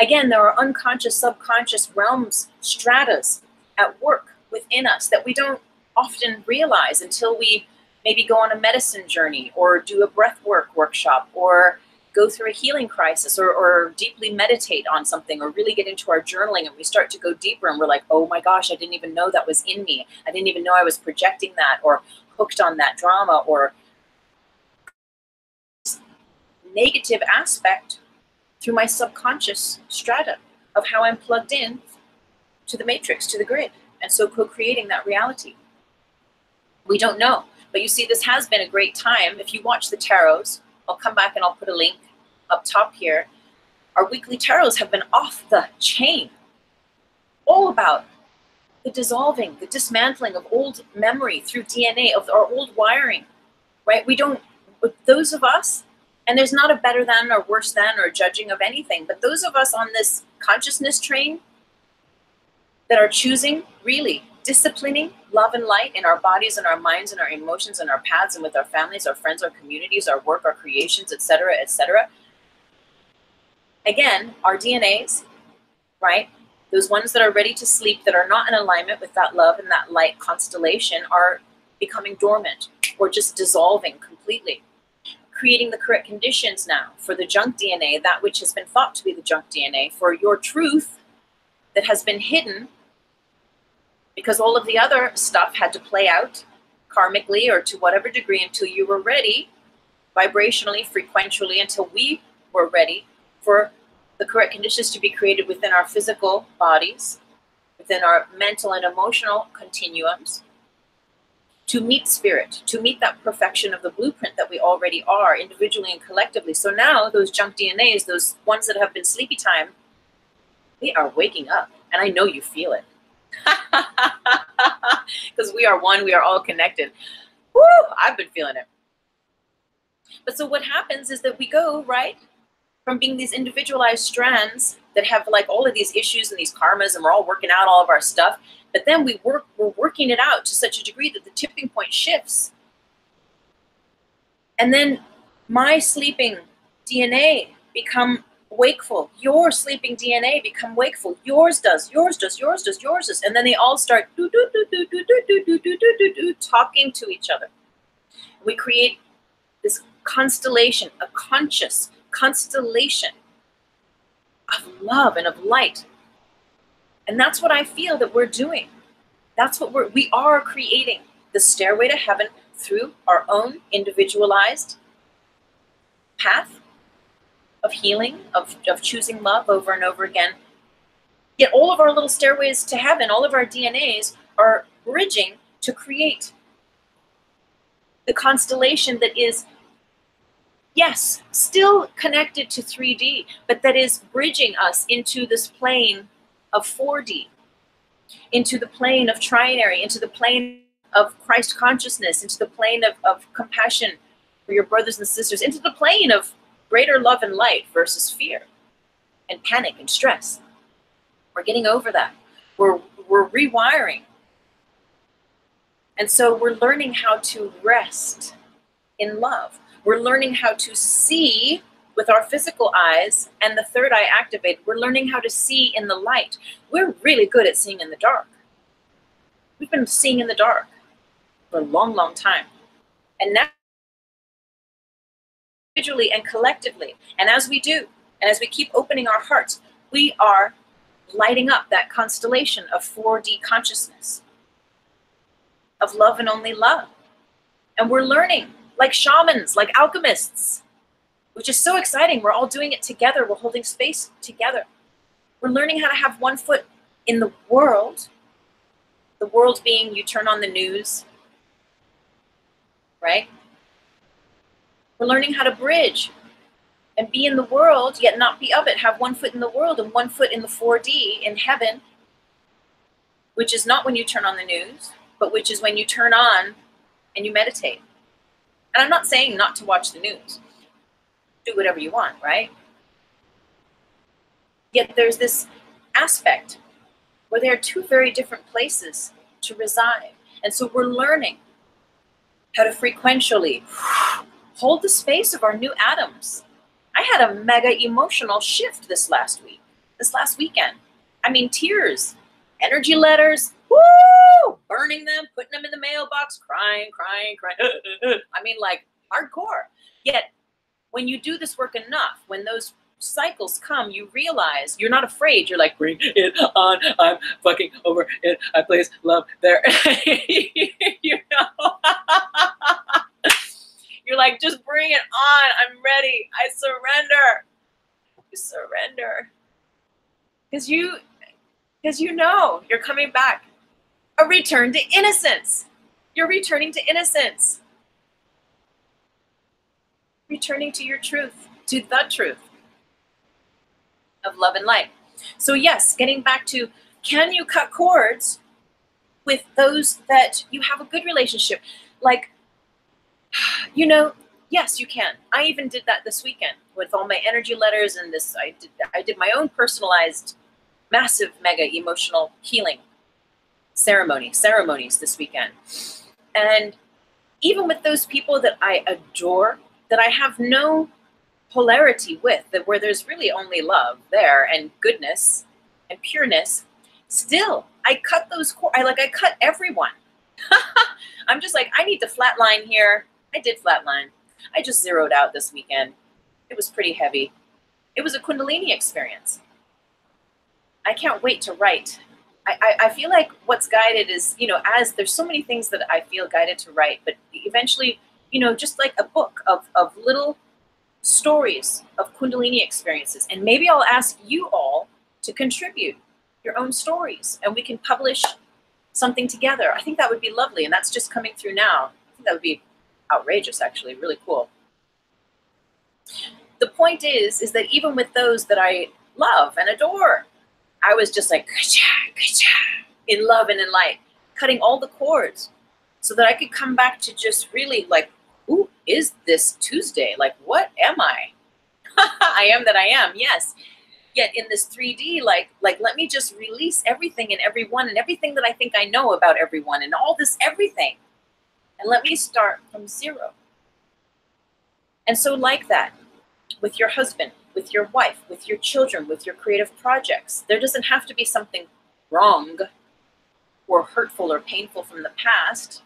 Again, there are unconscious, subconscious realms, stratas at work within us that we don't often realize until we maybe go on a medicine journey or do a breathwork workshop or go through a healing crisis, or deeply meditate on something, or really get into our journaling, and we start to go deeper and we're like, oh my gosh, I didn't even know that was in me. I didn't even know I was projecting that or hooked on that drama or negative aspect through my subconscious strata of how I'm plugged in to the matrix, to the grid, and so co-creating that reality. We don't know. But you see, this has been a great time. If you watch the tarots, I'll come back and I'll put a link up top here. Our weekly tarots have been off the chain. All about the dissolving, the dismantling of old memory through DNA, of our old wiring, right? We don't, those of us, and there's not a better than or worse than or judging of anything, but those of us on this consciousness train that are choosing, really disciplining love and light in our bodies and our minds and our emotions and our paths and with our families, our friends, our communities, our work, our creations, etc., etc. Again, our DNAs, right? Those ones that are ready to sleep, that are not in alignment with that love and that light constellation, are becoming dormant or just dissolving completely. Creating the correct conditions now for the junk DNA, that which has been thought to be the junk DNA, for your truth that has been hidden because all of the other stuff had to play out karmically or to whatever degree until you were ready, vibrationally, frequentially, until we were ready for the correct conditions to be created within our physical bodies, within our mental and emotional continuums, to meet spirit, to meet that perfection of the blueprint that we already are, individually and collectively. So now those junk DNAs, those ones that have been sleepy time, they are waking up. And I know you feel it. Because we are one, we are all connected. Woo! I've been feeling it. But so what happens is that we go, right, from being these individualized strands that have like all of these issues and these karmas, and we're all working out all of our stuff, but then we're working it out to such a degree that the tipping point shifts. And then my sleeping DNA become wakeful. Your sleeping DNA become wakeful. Yours does, yours does, yours does, yours does. And then they all start talking to each other. We create this constellation, a conscious constellation of love and of light. And that's what I feel that we're doing. That's what we are creating, the stairway to heaven through our own individualized path of healing, of choosing love over and over again. Yet all of our little stairways to heaven, all of our DNAs are bridging to create the constellation that is, yes, still connected to 3D, but that is bridging us into this plane of 4D, into the plane of trinary, into the plane of Christ consciousness, into the plane of compassion for your brothers and sisters, into the plane of greater love and light versus fear and panic and stress. We're getting over that. We're rewiring. And so we're learning how to rest in love. We're learning how to see with our physical eyes and the third eye activated. We're learning how to see in the light. We're really good at seeing in the dark. We've been seeing in the dark for a long, long time. And now, individually and collectively, and as we do, and as we keep opening our hearts, we are lighting up that constellation of 4D consciousness, of love and only love. And we're learning like shamans, like alchemists, which is so exciting. We're all doing it together. We're holding space together. We're learning how to have one foot in the world being, you turn on the news, right? We're learning how to bridge and be in the world, yet not be of it. Have one foot in the world and one foot in the 4D, in heaven, which is not when you turn on the news, but which is when you turn on and you meditate. And I'm not saying not to watch the news. Do whatever you want, right? Yet there's this aspect where there are two very different places to reside. And so we're learning how to frequentially hold the space of our new atoms. I had a mega emotional shift this last weekend. I mean, tears, energy letters, woo, burning them, putting them in the mailbox, crying. I mean, like hardcore. Yet when you do this work enough, when those cycles come, you realize you're not afraid. You're like, bring it on. I'm fucking over it. I place love there. You know? You're like, just bring it on. I'm ready. I surrender. You surrender. Because you know you're coming back. A return to innocence. You're returning to innocence. Returning to your truth, to the truth of love and light. So yes, getting back to, can you cut cords with those that you have a good relationship? Like, you know, yes, you can. I even did that this weekend with all my energy letters and this. I did my own personalized, massive, mega emotional healing ceremonies this weekend. And even with those people that I adore, that I have no polarity with, that where there's really only love there and goodness and pureness, still I cut those cords. I cut everyone. I'm just like, I need to flatline here. I did flatline. I just zeroed out this weekend. It was pretty heavy. It was a Kundalini experience. I can't wait to write. I feel like what's guided is, you know, as there's so many things that I feel guided to write, but eventually, you know, just like a book of little stories of Kundalini experiences. And maybe I'll ask you all to contribute your own stories and we can publish something together. I think that would be lovely. And that's just coming through now. I think that would be outrageous, actually, really cool. The point is that even with those that I love and adore, I was just like, in love and in light, cutting all the cords so that I could come back to just really like, who is this Tuesday? Like, what am I? I am that I am, yes. Yet in this 3D, like let me just release everything and everyone and everything that I think I know about everyone and all this everything. And let me start from zero. And so like that, with your husband, with your wife, with your children, with your creative projects, there doesn't have to be something wrong or hurtful or painful from the past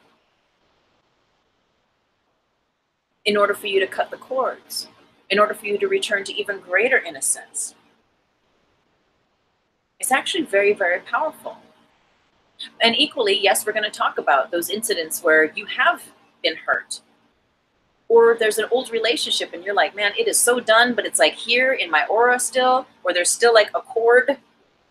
in order for you to cut the cords, in order for you to return to even greater innocence. It's actually very, very powerful. And equally, yes, we're going to talk about those incidents where you have been hurt, or there's an old relationship and you're like, man, it is so done, but it's like here in my aura still, or there's still like a cord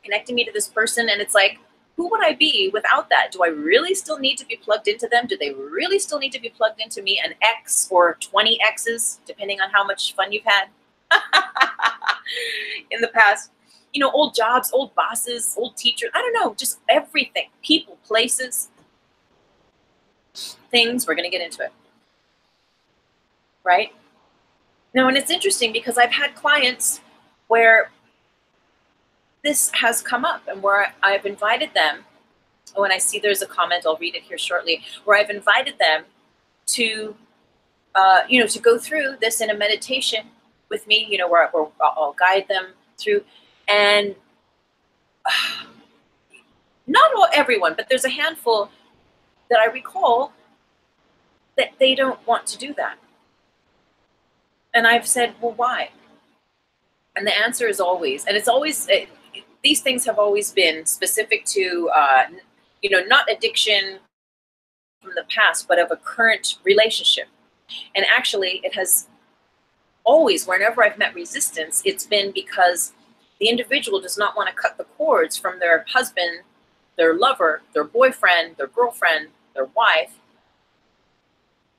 connecting me to this person. And it's like, who would I be without that? Do I really still need to be plugged into them? Do they really still need to be plugged into me? An X or 20 X's, depending on how much fun you've had in the past. You know, old jobs, old bosses, old teachers. I don't know, just everything. People, places, things. We're going to get into it. Right? Now, and it's interesting because I've had clients where this has come up and where I've invited them, when I see there's a comment, I'll read it here shortly, where I've invited them to, you know, to go through this in a meditation with me, you know, where I'll guide them through. And not everyone, but there's a handful that I recall that they don't want to do that. And I've said, well, why? And the answer is always, and it's always, these things have always been specific to, you know, not addiction from the past, but of a current relationship. And actually, it has always, whenever I've met resistance, it's been because the individual does not want to cut the cords from their husband, their lover, their boyfriend, their girlfriend, their wife,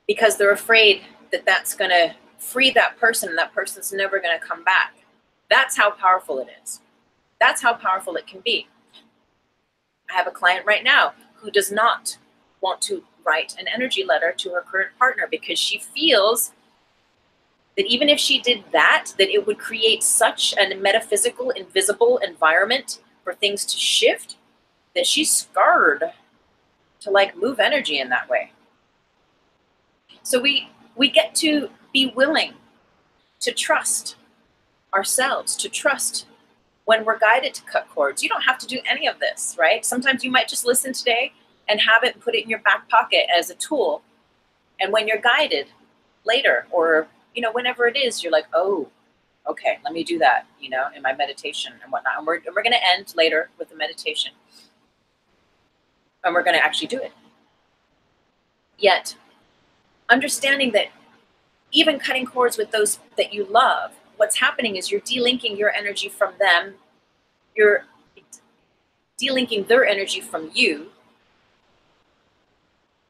because they're afraid that that's going to free that person and that person's never going to come back. That's how powerful it is. That's how powerful it can be. I have a client right now who does not want to write an energy letter to her current partner because she feels that even if she did that, that it would create such a metaphysical, invisible environment for things to shift that she's scared to like move energy in that way. So we get to be willing to trust ourselves, to trust when we're guided to cut cords. You don't have to do any of this, right? Sometimes you might just listen today and have it and put it in your back pocket as a tool. And when you're guided later, or you know, whenever it is, you're like, oh, okay, let me do that, you know, in my meditation and whatnot. And we're going to end later with the meditation. And we're going to actually do it. Yet, understanding that even cutting cords with those that you love, what's happening is you're delinking your energy from them. You're delinking their energy from you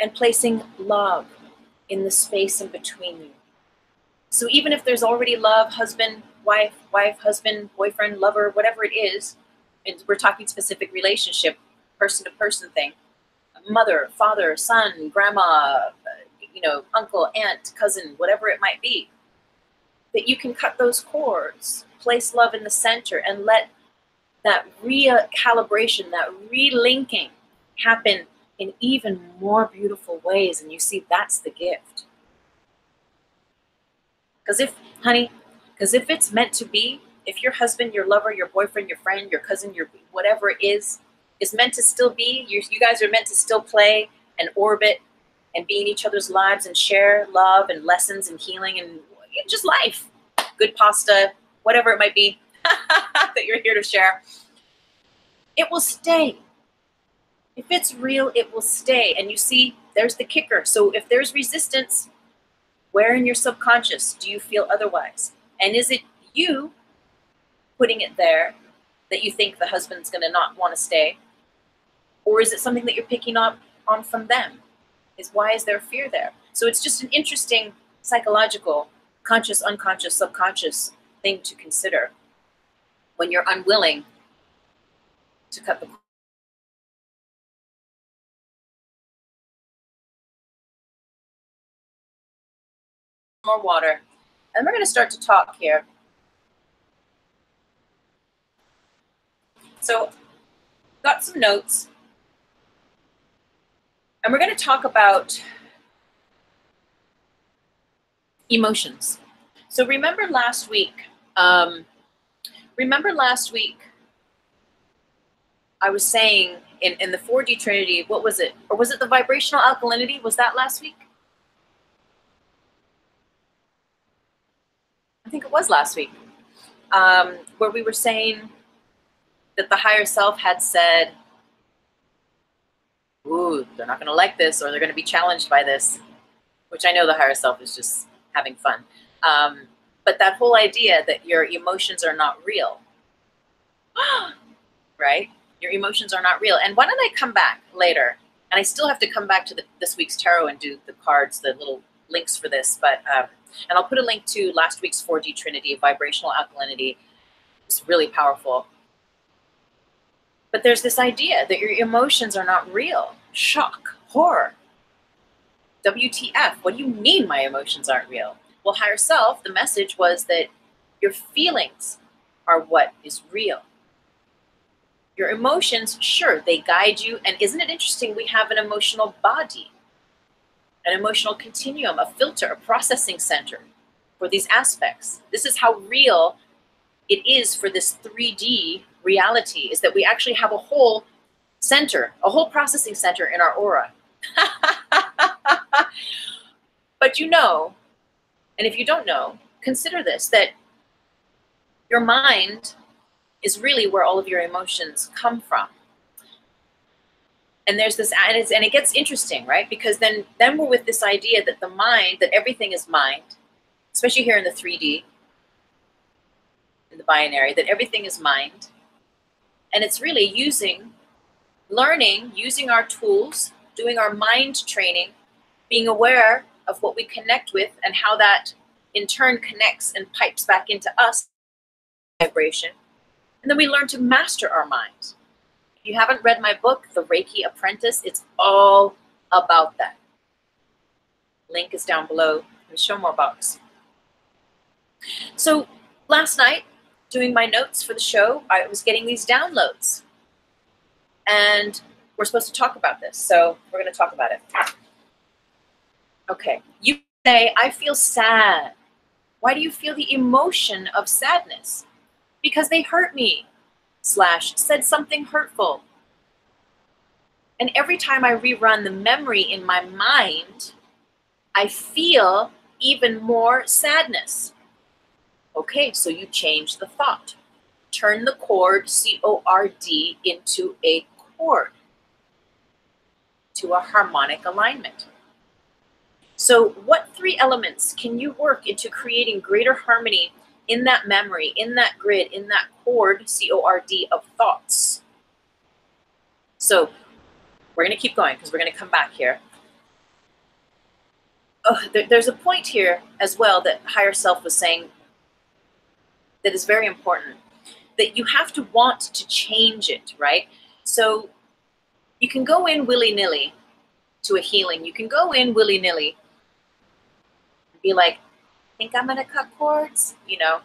and placing love in the space in between you. So even if there's already love, husband, wife, husband, boyfriend, lover, whatever it is, and we're talking specific relationship, person to person thing, mother, father, son, grandma, you know, uncle, aunt, cousin, whatever it might be, that you can cut those cords, place love in the center, and let that recalibration, that relinking happen in even more beautiful ways. And you see, that's the gift. Because if it's meant to be, if your husband, your lover, your boyfriend, your friend, your cousin, your whatever it is meant to still be, you guys are meant to still play and orbit and be in each other's lives and share love and lessons and healing and just life, good pasta, whatever it might be that you're here to share, it will stay. If it's real, it will stay. And you see, there's the kicker. So if there's resistance, where in your subconscious do you feel otherwise? And is it you putting it there that you think the husband's going to not want to stay? Or is it something that you're picking up on from them? Why is there fear there? So it's just an interesting psychological, conscious, unconscious, subconscious thing to consider when you're unwilling to cut the more water. And we're going to start to talk here. So, got some notes. And we're going to talk about emotions. So remember last week, I was saying in the 4D Trinity, what was it? Or was it the vibrational alkalinity? Was that last week? I think it was last week, where we were saying that the higher self had said, ooh, they're not going to like this, or they're going to be challenged by this, which I know the higher self is just having fun. But that whole idea that your emotions are not real, right? Your emotions are not real. And why don't I come back later? And I still have to come back to this week's tarot and do the cards, the little links for this. But and I'll put a link to last week's 4D Trinity, vibrational alkalinity. It's really powerful. But there's this idea that your emotions are not real. Shock, horror. WTF, what do you mean my emotions aren't real? Well, higher self, the message was that your feelings are what is real. Your emotions, sure, they guide you. And isn't it interesting? We have an emotional body, an emotional continuum, a filter, a processing center for these aspects. This is how real it is for this 3D reality, is that we actually have a whole center, a whole processing center in our aura. But you know, and if you don't know, consider this, that your mind is really where all of your emotions come from. And there's this, and it gets interesting, right? Because then we're with this idea that the mind, that everything is mind, especially here in the 3D, in the binary, that everything is mind. And it's really learning, using our tools, doing our mind training, being aware of what we connect with and how that in turn connects and pipes back into us, vibration. And then we learn to master our minds. If you haven't read my book, The REIKI Apprentice, it's all about that. Link is down below in the Show More box. So last night, doing my notes for the show, I was getting these downloads. And we're supposed to talk about this, so we're going to talk about it. Okay, you say, I feel sad. Why do you feel the emotion of sadness? Because they hurt me, / said something hurtful. And every time I rerun the memory in my mind, I feel even more sadness. Okay, so you change the thought. Turn the chord, C-O-R-D, into a chord, to a harmonic alignment. So what 3 elements can you work into creating greater harmony in that memory, in that grid, in that chord, C-O-R-D, of thoughts? So we're going to keep going because we're going to come back here. Oh, there's a point here as well that higher self was saying that is very important, that you have to want to change it, right? So you can go in willy-nilly to a healing. You can go in willy-nilly and be like, I think I'm going to cut cords, you know,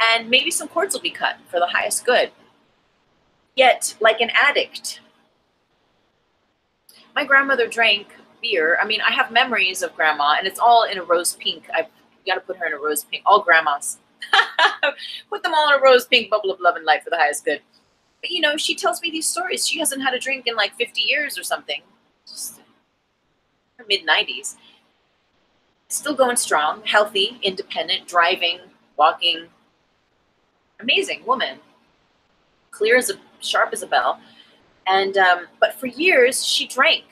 and maybe some cords will be cut for the highest good. Yet, like an addict, my grandmother drank beer. I mean, I have memories of grandma, and it's all in a rose pink. I've got to put her in a rose pink. All grandmas. Put them all in a rose pink bubble of love and light for the highest good. But, you know, she tells me these stories. She hasn't had a drink in like 50 years or something. Just her mid-90s. Still going strong, healthy, independent, driving, walking. Amazing woman. Sharp as a bell. And, but for years, she drank.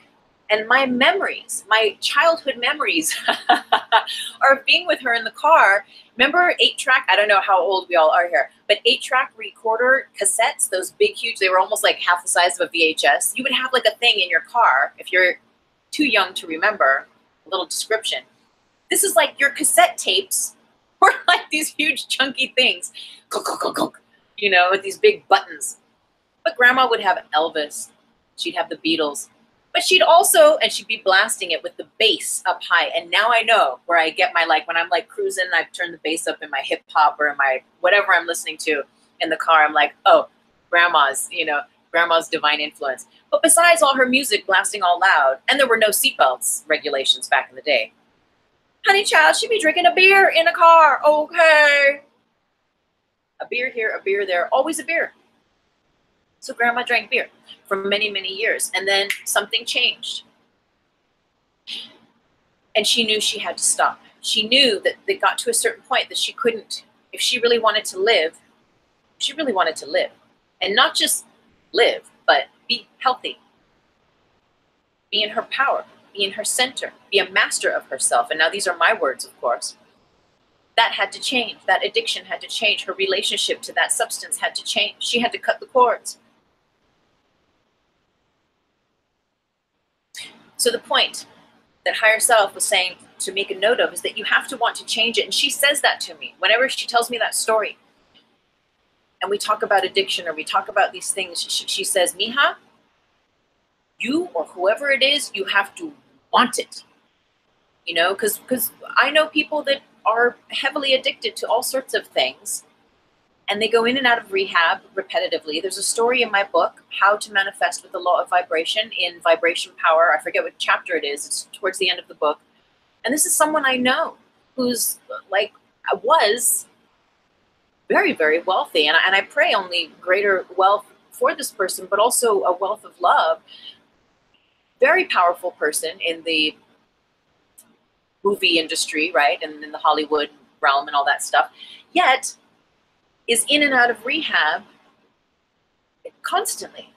And my memories, my childhood memories are of being with her in the car. Remember 8-track? I don't know how old we all are here, but 8-track recorder cassettes, those big, huge, they were almost like half the size of a VHS. You would have like a thing in your car, if you're too young to remember, a little description. This is like your cassette tapes were like these huge chunky things, you know, with these big buttons. But grandma would have Elvis. She'd have the Beatles. But she'd also, and she'd be blasting it with the bass up high. And now I know where I get my, like, when I'm like cruising, I've turned the bass up in my hip hop or in my, whatever I'm listening to in the car. I'm like, oh, grandma's, you know, grandma's divine influence. But besides all her music blasting all loud, and there were no seatbelts regulations back in the day. Honey child, she'd be drinking a beer in a car. Okay. A beer here, a beer there, always a beer. So grandma drank beer for many, many years. And then something changed. And she knew she had to stop. She knew that they got to a certain point that she couldn't, if she really wanted to live, she really wanted to live. And not just live, but be healthy. Be in her power. Be in her center. Be a master of herself. And now these are my words, of course. That had to change. That addiction had to change. Her relationship to that substance had to change. She had to cut the cords. So the point that higher self was saying to make a note of is that you have to want to change it. And she says that to me whenever she tells me that story. And we talk about addiction or we talk about these things. She says, Mija, you or whoever it is, you have to want it. You know, because I know people that are heavily addicted to all sorts of things. And they go in and out of rehab repetitively. There's a story in my book, How to Manifest with the Law of Vibration, in Vibration Power. I forget what chapter it is. It's towards the end of the book. And this is someone I know who's like, was very, very wealthy. And I pray only greater wealth for this person, but also a wealth of love. Very powerful person in the movie industry, right? And in the Hollywood realm and all that stuff. Yet, is in and out of rehab constantly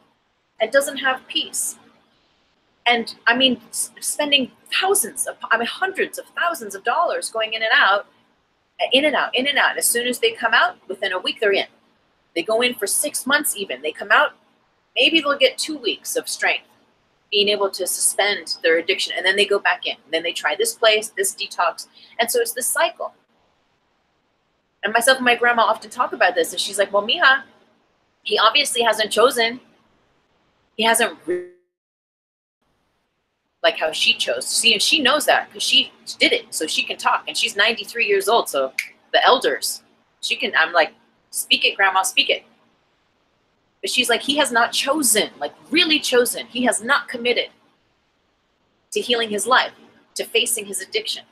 and doesn't have peace. And I mean, spending hundreds of thousands of dollars going in and out, in and out, in and out. As soon as they come out, within a week they're in. They go in for 6 months even. They come out, maybe they'll get 2 weeks of strength, being able to suspend their addiction. And then they go back in. And then they try this place, this detox. And so it's this cycle. And myself and my grandma often talk about this. And she's like, well, Mija, he obviously hasn't chosen. He hasn't like how she chose. See, and she knows that because she did it. So she can talk. And she's 93 years old. So the elders, she can, I'm like, speak it, grandma, speak it. But she's like, he has not chosen, like really chosen. He has not committed to healing his life, to facing his addiction,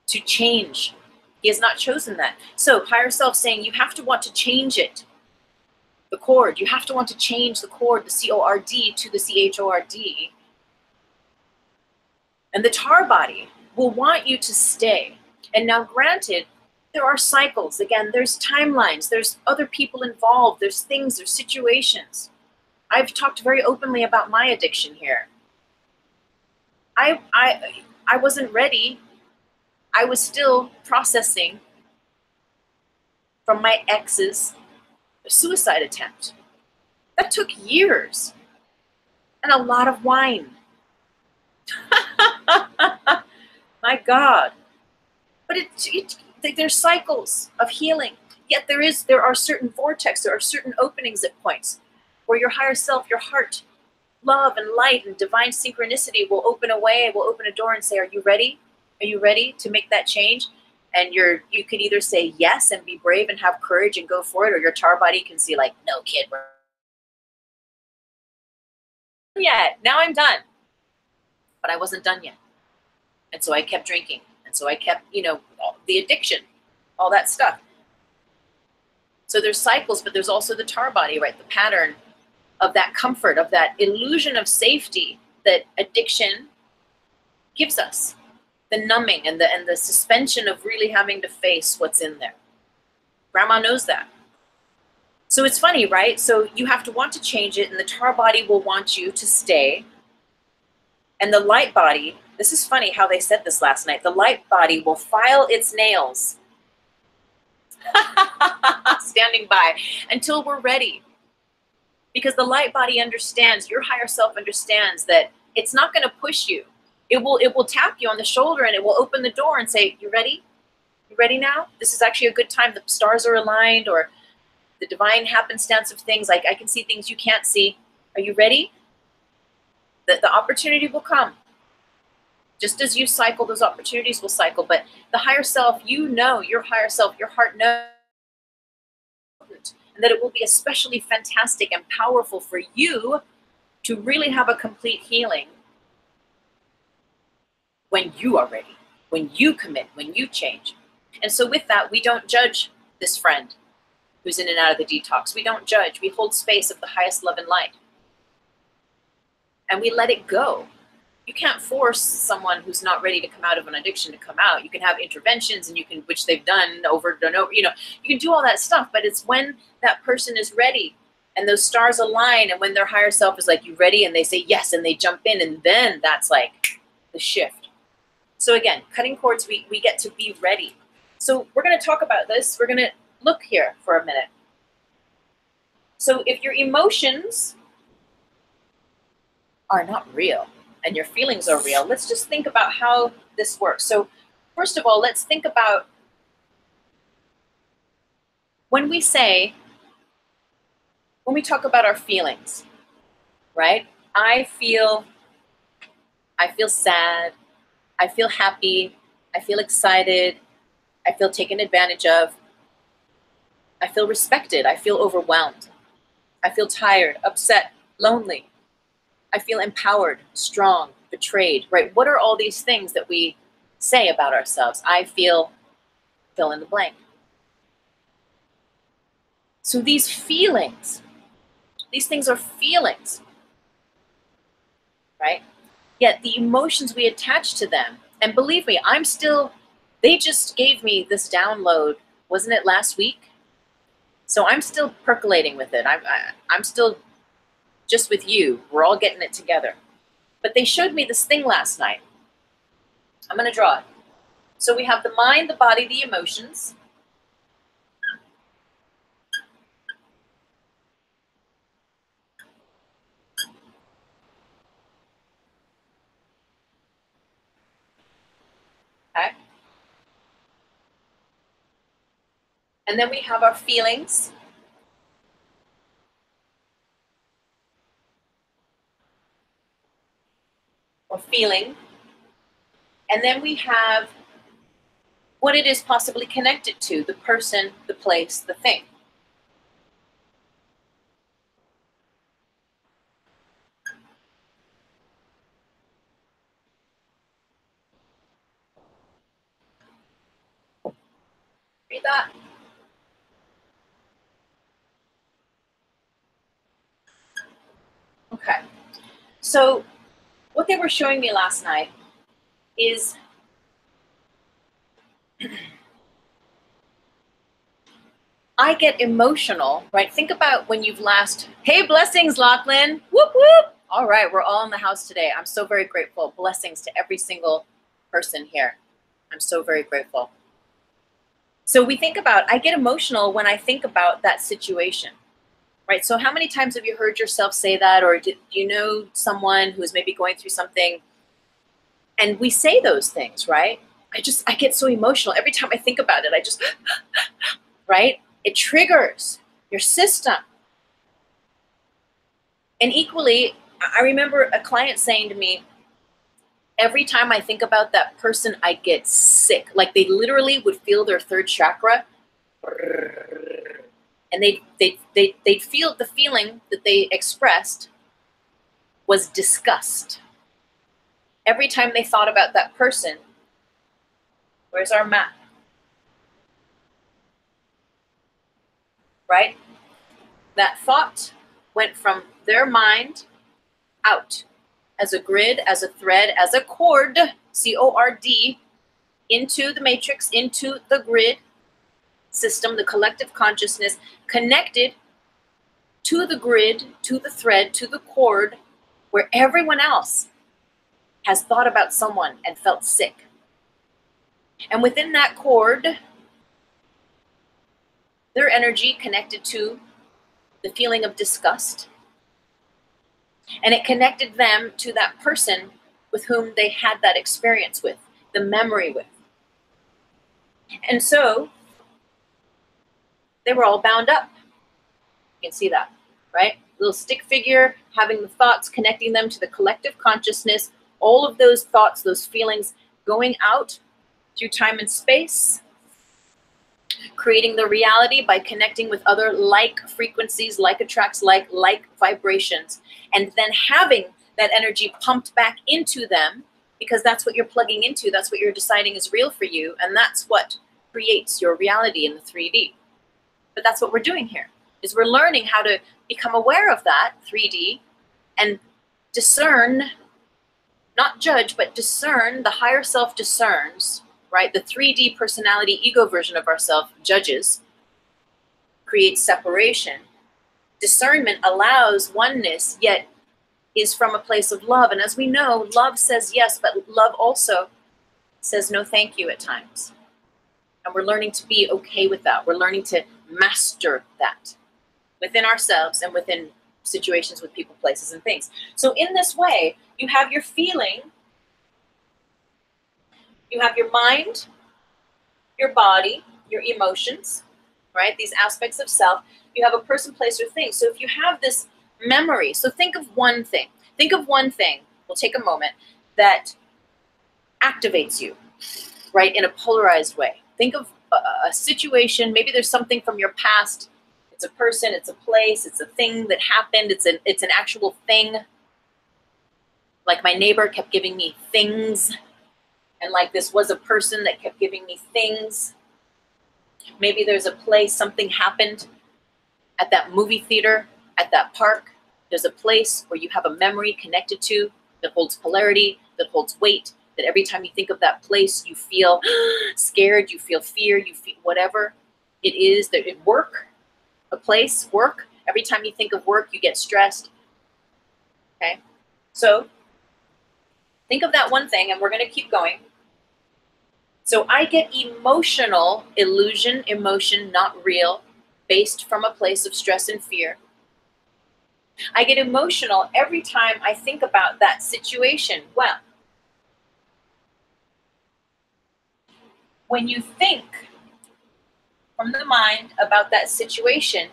to change. He has not chosen that. So higher self saying you have to want to change it. The chord, you have to want to change the chord, the C-O-R-D to the C-H-O-R-D. And the tar body will want you to stay. And now granted, there are cycles. Again, there's timelines, there's other people involved, there's things, there's situations. I've talked very openly about my addiction here. I wasn't ready. I was still processing from my ex's suicide attempt. That took years and a lot of wine. My God. But there's cycles of healing. Yet there are certain vortex, there are certain openings at points where your higher self, your heart, love and light and divine synchronicity will open a way, will open a door and say, are you ready? Are you ready to make that change? And you can either say yes and be brave and have courage and go for it, or your tar body can see like, no kid, we're yet. Now I'm done. But I wasn't done yet. And so I kept drinking. And so I kept, the addiction, all that stuff. So there's cycles, but there's also the tar body, right? The pattern of that comfort, of that illusion of safety that addiction gives us. The numbing and the suspension of really having to face what's in there. Grandma knows that. So it's funny, right? So you have to want to change it, and the tar body will want you to stay. And the light body, this is funny how they said this last night, the light body will file its nails, standing by until we're ready. Because the light body understands, your higher self understands that it's not going to push you. It will tap you on the shoulder and it will open the door and say, you ready? You ready now? This is actually a good time. The stars are aligned, or the divine happenstance of things. Like I can see things you can't see. Are you ready? The opportunity will come. Just as you cycle, those opportunities will cycle. But the higher self, your higher self, your heart knows, and that it will be especially fantastic and powerful for you to really have a complete healing when you are ready, when you commit, when you change. And so with that, we don't judge this friend who's in and out of the detox. We don't judge. We hold space of the highest love and light. And we let it go. You can't force someone who's not ready to come out of an addiction to come out. You can have interventions, and which they've done over and over, you can do all that stuff, but it's when that person is ready and those stars align, and when their higher self is like, you ready? And they say yes, and they jump in, and then that's like the shift. So again, cutting cords, we get to be ready. So we're going to talk about this. We're going to look here for a minute. So if your emotions are not real and your feelings are real, let's just think about how this works. So first of all, let's think about when we talk about our feelings, right? I feel sad. I feel happy. I feel excited. I feel taken advantage of. I feel respected. I feel overwhelmed. I feel tired, upset, lonely. I feel empowered, strong, betrayed, right? What are all these things that we say about ourselves? I feel, fill in the blank. So these feelings, these things are feelings, right? Yet the emotions we attach to them, and believe me, they just gave me this download, wasn't it last week? So I'm still percolating with it. I'm still just with you. We're all getting it together. But they showed me this thing last night. I'm going to draw it. So we have the mind, the body, the emotions. Okay. And then we have our feelings. Or feeling. And then we have what it is possibly connected to, the person, the place, the thing. Read that. Okay. So what they were showing me last night is I get emotional, right? Think about when you've last, hey, blessings, Lachlan. Whoop, whoop. All right, we're all in the house today. I'm so very grateful. Blessings to every single person here. I'm so very grateful. So we think about, I get emotional when I think about that situation, right? So how many times have you heard yourself say that, or do you know someone who's maybe going through something? And we say those things, right? I get so emotional. Every time I think about it, I just, right? It triggers your system. And equally, I remember a client saying to me, every time I think about that person, I get sick. Like they literally would feel their third chakra. And they'd feel the feeling that they expressed was disgust. Every time they thought about that person, where's our map? Right? That thought went from their mind out as a grid, as a thread, as a cord, C-O-R-D, into the matrix, into the grid system, the collective consciousness, connected to the grid, to the thread, to the cord, where everyone else has thought about someone and felt sick. And within that cord, their energy connected to the feeling of disgust. And it connected them to that person with whom they had that experience with, the memory with. And so they were all bound up. You can see that, right? Little stick figure, having the thoughts, connecting them to the collective consciousness, all of those thoughts, those feelings going out through time and space, creating the reality by connecting with other like frequencies, like attracts like vibrations, and then having that energy pumped back into them, because that's what you're plugging into, that's what you're deciding is real for you, and that's what creates your reality in the 3D. But that's what we're doing here, is we're learning how to become aware of that 3D and discern, not judge, but discern. The higher self discerns, right? The 3D personality ego version of ourself judges, creates separation. Discernment allows oneness, yet is from a place of love. And as we know, love says yes, but love also says no thank you at times. And we're learning to be okay with that. We're learning to master that within ourselves and within situations with people, places, and things. So in this way, you have your feeling, you have your mind, your body, your emotions, right? These aspects of self. You have a person, place, or thing. So if you have this memory, so think of one thing. Think of one thing, we'll take a moment, that activates you, right, in a polarized way. Think of a situation, maybe there's something from your past. It's a person, it's a place, it's a thing that happened, it's an actual thing. Like my neighbor kept giving me things, and like this was a person that kept giving me things. Maybe there's a place, something happened at that movie theater, at that park. There's a place where you have a memory connected to that holds polarity, that holds weight, that every time you think of that place, you feel scared, you feel fear, you feel whatever it is. That at work, a place, work, every time you think of work, you get stressed. Okay? So think of that one thing, and we're going to keep going. So I get emotional, illusion, emotion, not real, based from a place of stress and fear. I get emotional every time I think about that situation. Well, when you think from the mind about that situation,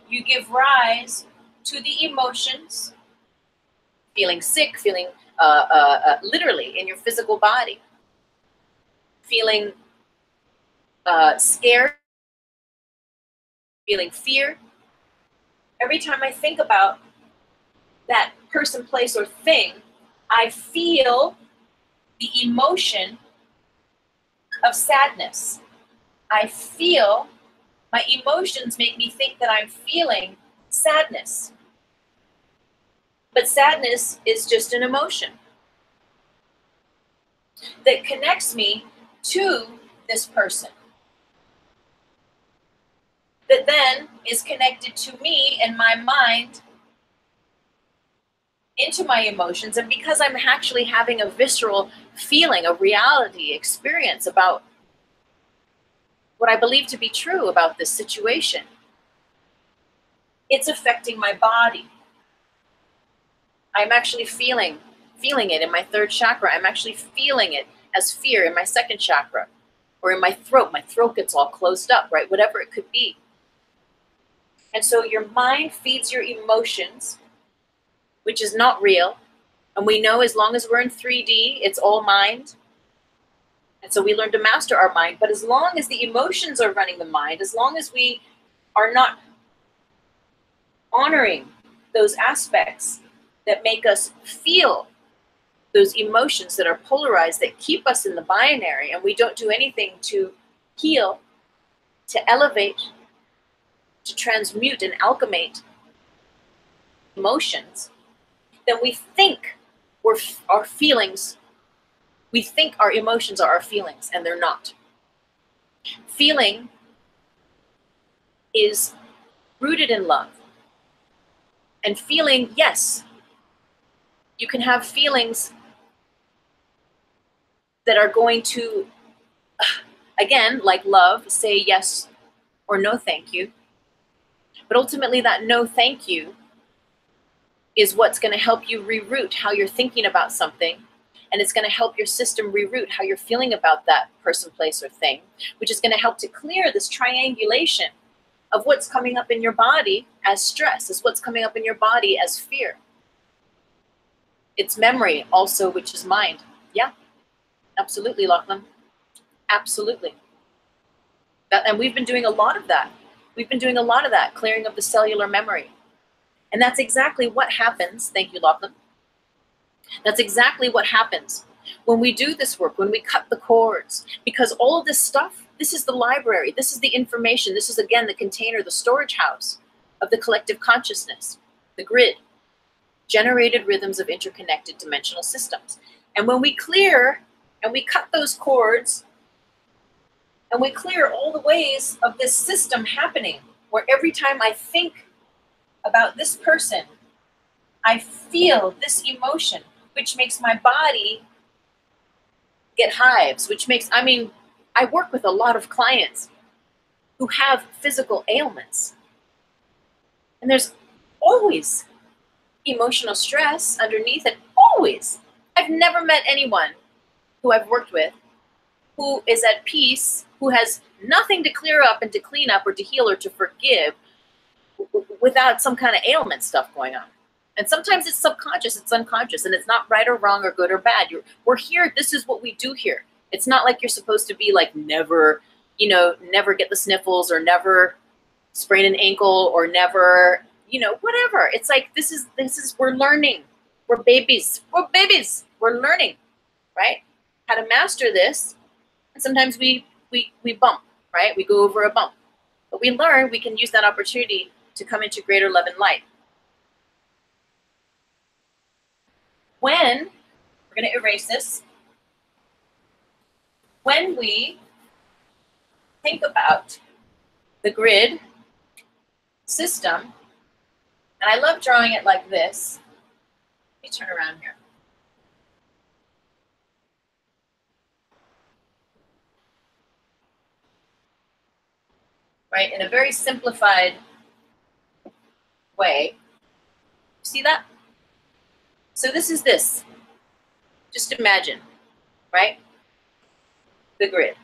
you give rise to the emotions, feeling sick, feeling literally in your physical body, feeling scared, feeling fear. Every time I think about that person, place, or thing, I feel the emotion of sadness. I feel, my emotions make me think that I'm feeling sadness. But sadness is just an emotion. that connects me to this person, that then is connected to me and my mind into my emotions. And because I'm actually having a visceral feeling, a reality experience about what I believe to be true about this situation, it's affecting my body. I'm actually feeling it in my third chakra. I'm actually feeling it as fear in my second chakra, or in my throat. My throat gets all closed up, right? Whatever it could be. And so your mind feeds your emotions, which is not real. And we know as long as we're in 3D, it's all mind. And so we learn to master our mind. But as long as the emotions are running the mind, as long as we are not honoring those aspects that make us feel those emotions that are polarized, that keep us in the binary, and we don't do anything to heal, to elevate, to transmute and alchemate emotions, then we think our feelings, we think our emotions are our feelings, and they're not. Feeling is rooted in love. And feeling, yes, you can have feelings that are going to, again, like love, say yes or no thank you. But ultimately that no thank you is what's going to help you reroute how you're thinking about something. And it's going to help your system reroute how you're feeling about that person, place, or thing, which is going to help to clear this triangulation of what's coming up in your body as stress, as what's coming up in your body as fear. It's memory also, which is mind. Yeah, absolutely, Lachlan. Absolutely. And we've been doing a lot of that. We've been doing a lot of that, clearing of the cellular memory. And that's exactly what happens. Thank you, Lachlan. That's exactly what happens when we do this work, when we cut the cords. Because all of this stuff, this is the library, this is the information, this is, again, the container, the storage house of the collective consciousness, the grid, generated rhythms of interconnected dimensional systems. And when we clear and we cut those cords, and we clear all the ways of this system happening, where every time I think about this person, I feel this emotion, which makes my body get hives, which makes, I work with a lot of clients who have physical ailments. And there's always emotional stress underneath it, always. I've never met anyone who I've worked with who is at peace, who has nothing to clear up and to clean up or to heal or to forgive without some kind of ailment stuff going on. And sometimes it's subconscious, it's unconscious, and it's not right or wrong or good or bad. We're here, this is what we do here. It's not like you're supposed to be like never, never get the sniffles or never sprain an ankle or never, whatever. It's like, this is, we're learning. We're babies. We're learning, right? How to master this. And sometimes we bump, right? We go over a bump. But we learn we can use that opportunity to come into greater love and light. When, we're going to erase this, when we think about the grid system, and I love drawing it like this. Let me turn around here. Right, in a very simplified way. See that? So this is this. Just imagine, right? The grid.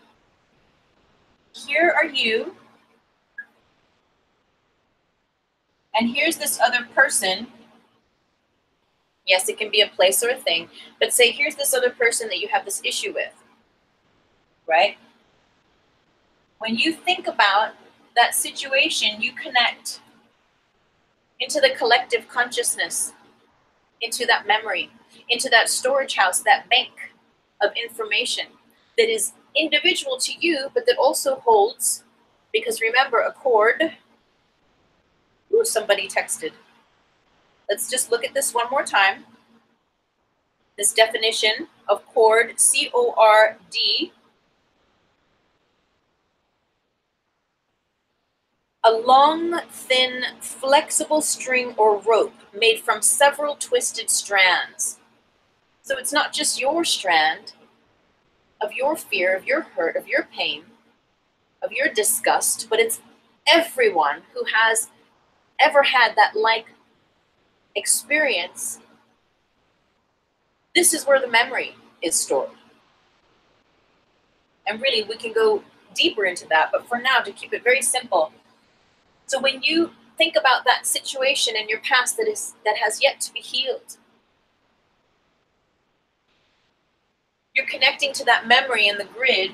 Here are you. And here's this other person. Yes, it can be a place or a thing. But say here's this other person that you have this issue with. Right? When you think about that situation, you connect into the collective consciousness, into that memory, into that storage house, that bank of information that is individual to you, but that also holds, because remember, a cord. Ooh, somebody texted. Let's just look at this one more time. This definition of cord, C-O-R-D, a long, thin, flexible string or rope made from several twisted strands. So it's not just your strand of your fear, of your hurt, of your pain, of your disgust, but it's everyone who has ever had that like experience. This is where the memory is stored. And really, we can go deeper into that, but for now, to keep it very simple. So when you think about that situation in your past that has yet to be healed, you're connecting to that memory in the grid,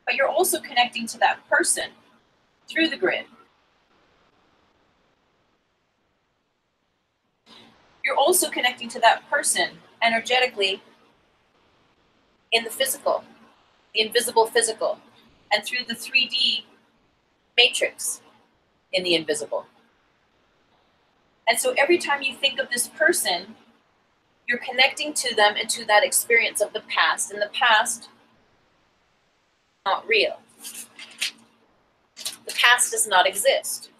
but you're also connecting to that person through the grid. You're also connecting to that person energetically in the physical, the invisible physical, and through the 3D matrix in the invisible. And so every time you think of this person, you're connecting to them and to that experience of the past. And the past, not real. The past does not exist.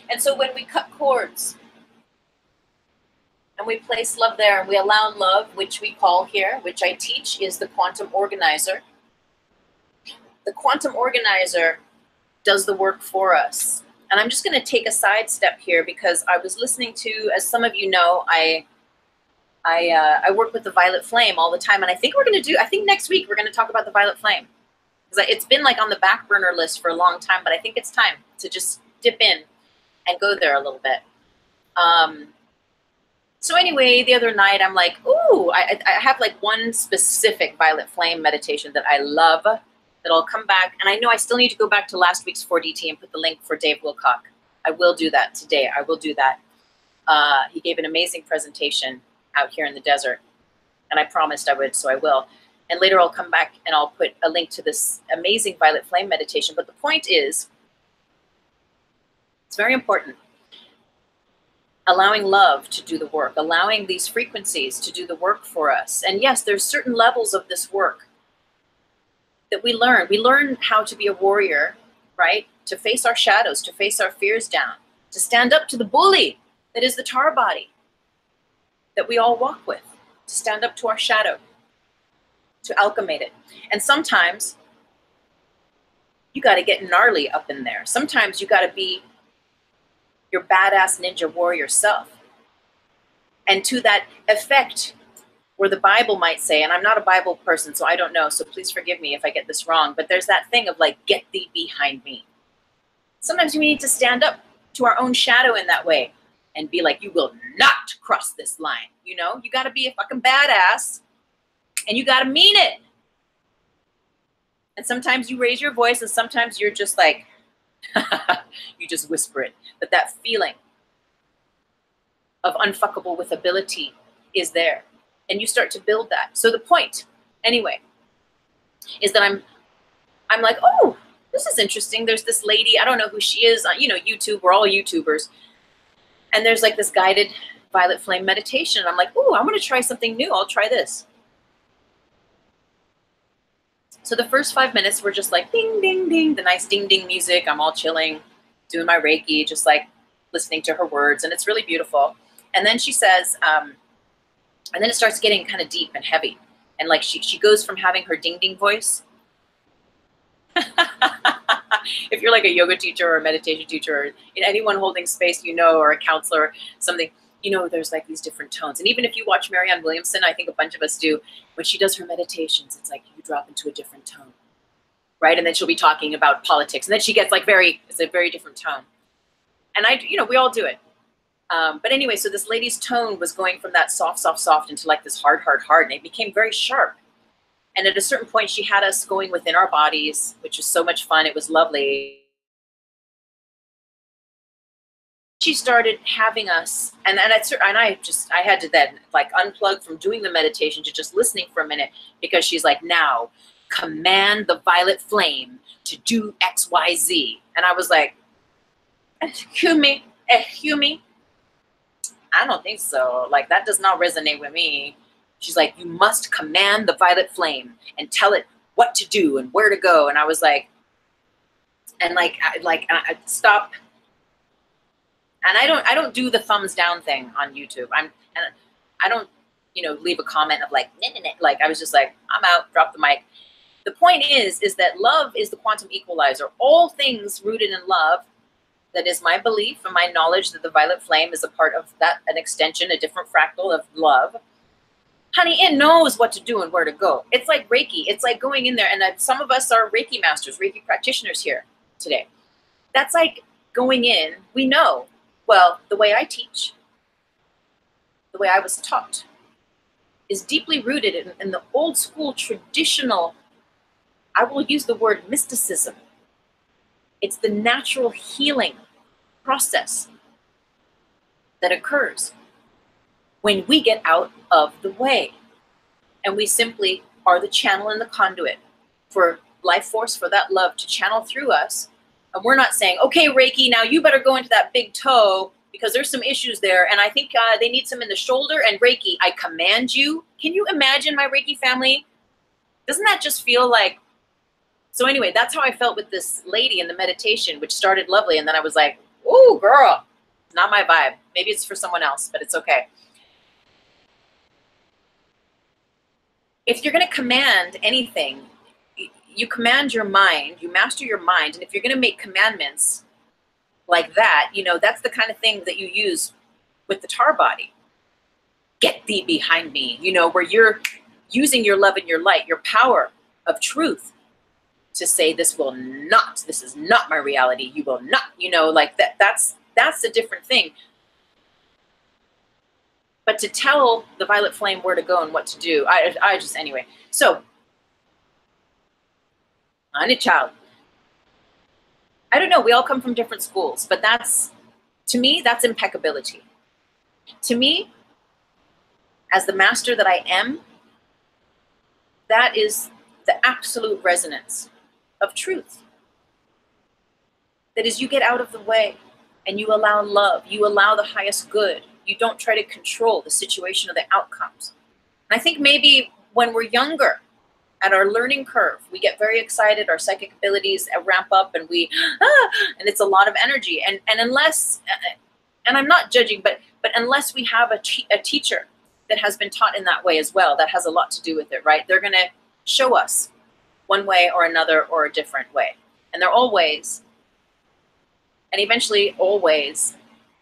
And so when we cut cords and we place love there and we allow love, which we call here, which I teach, is the quantum organizer. The quantum organizer does the work for us. And I'm just going to take a sidestep here because I was listening to, as some of you know, I work with the violet flame all the time. And I think I think next week we're going to talk about the violet flame. Because it's been like on the back burner list for a long time, but I think it's time to just dip in and go there a little bit. So anyway, the other night I'm like, ooh, I have like one specific violet flame meditation that I love, that I'll come back. And I know I still need to go back to last week's 4DT and put the link for Dave Wilcock. I will do that today. I will do that. He gave an amazing presentation out here in the desert. And I promised I would, so I will. And later I'll come back and I'll put a link to this amazing violet flame meditation. But the point is, it's very important. Allowing love to do the work, allowing these frequencies to do the work for us. And yes, there's certain levels of this work that we learn. We learn how to be a warrior, right? To face our shadows, to face our fears down, to stand up to the bully that is the tar body that we all walk with, to stand up to our shadow, to alchemate it. And sometimes you got to get gnarly up in there. Sometimes you got to be your badass ninja warrior self. And to that effect, where the Bible might say, and I'm not a Bible person, so I don't know, so please forgive me if I get this wrong, but there's that thing of like, get thee behind me. Sometimes we need to stand up to our own shadow in that way and be like, you will not cross this line. You know, you got to be a fucking badass and you got to mean it. And sometimes you raise your voice and sometimes you're just like, you just whisper it. But that feeling of unfuckable with ability is there. And you start to build that. So the point, anyway, is that I'm like, oh, this is interesting. There's this lady, I don't know who she is, you know, YouTube, we're all YouTubers. And there's like this guided violet flame meditation. I'm like, oh, I'm going to try something new. I'll try this. So the first 5 minutes were just like ding, ding, ding, the nice ding, ding music. I'm all chilling, doing my Reiki, just like listening to her words. And it's really beautiful. And then she says, and then it starts getting kind of deep and heavy. And like she goes from having her ding, ding voice. If you're like a yoga teacher or a meditation teacher or anyone holding space, you know, or a counselor or something, you know, there's like these different tones. And even if you watch Marianne Williamson, I think a bunch of us do, when she does her meditations, it's like you drop into a different tone, right? And then she'll be talking about politics. And then she gets like it's a very different tone. And you know, we all do it. But anyway, so this lady's tone was going from that soft, soft, soft into like this hard, hard, hard. And it became very sharp. And at a certain point, she had us going within our bodies, which was so much fun. It was lovely. she started having us, and I had to then like unplug from doing the meditation to just listening for a minute, because she's like, now command the violet flame to do X, Y, Z. And I was like, excuse me, I don't think so. Like, that does not resonate with me. She's like, you must command the violet flame and tell it what to do and where to go. And I was like, and I stop. And I don't do the thumbs down thing on YouTube. I don't, leave a comment of like, nah, nah, nah. Like, I was just like, I'm out, drop the mic. The point is that love is the quantum equalizer. All things rooted in love. That is my belief and my knowledge that the violet flame is a part of that, an extension, a different fractal of love. Honey, it knows what to do and where to go. It's like Reiki. It's like going in there, and some of us are Reiki masters, Reiki practitioners here today. That's like going in. We know, well, the way I teach, the way I was taught, is deeply rooted in the old school traditional, I will use the word mysticism. It's the natural healing process that occurs when we get out of the way. And we simply are the channel and the conduit for life force, for that love to channel through us. And we're not saying, okay, Reiki, now you better go into that big toe because there's some issues there. And I think they need some in the shoulder, and Reiki, I command you. Can you imagine my Reiki family? Doesn't that just feel like, so anyway, that's how I felt with this lady in the meditation, which started lovely. And then I was like, ooh, girl, not my vibe. Maybe it's for someone else, but it's okay. If you're going to command anything, you command your mind, you master your mind. And if you're going to make commandments like that, that's the kind of thing that you use with the tar body. Get thee behind me, where you're using your love and your light, your power of truth, to say this is not my reality. You will not, like that's a different thing. But to tell the violet flame where to go and what to do, I just, anyway. So, honey child, I don't know, we all come from different schools, but to me, that's impeccability. To me, as the master that I am, that is the absolute resonance of truth. That is, you get out of the way and you allow love, you allow the highest good. You don't try to control the situation or the outcomes. And I think maybe when we're younger, at our learning curve, we get very excited, our psychic abilities ramp up, and and it's a lot of energy. And unless, and I'm not judging, but unless we have a teacher that has been taught in that way as well, that has a lot to do with it, right? They're going to show us one way or another or a different way. And they're all ways, and eventually always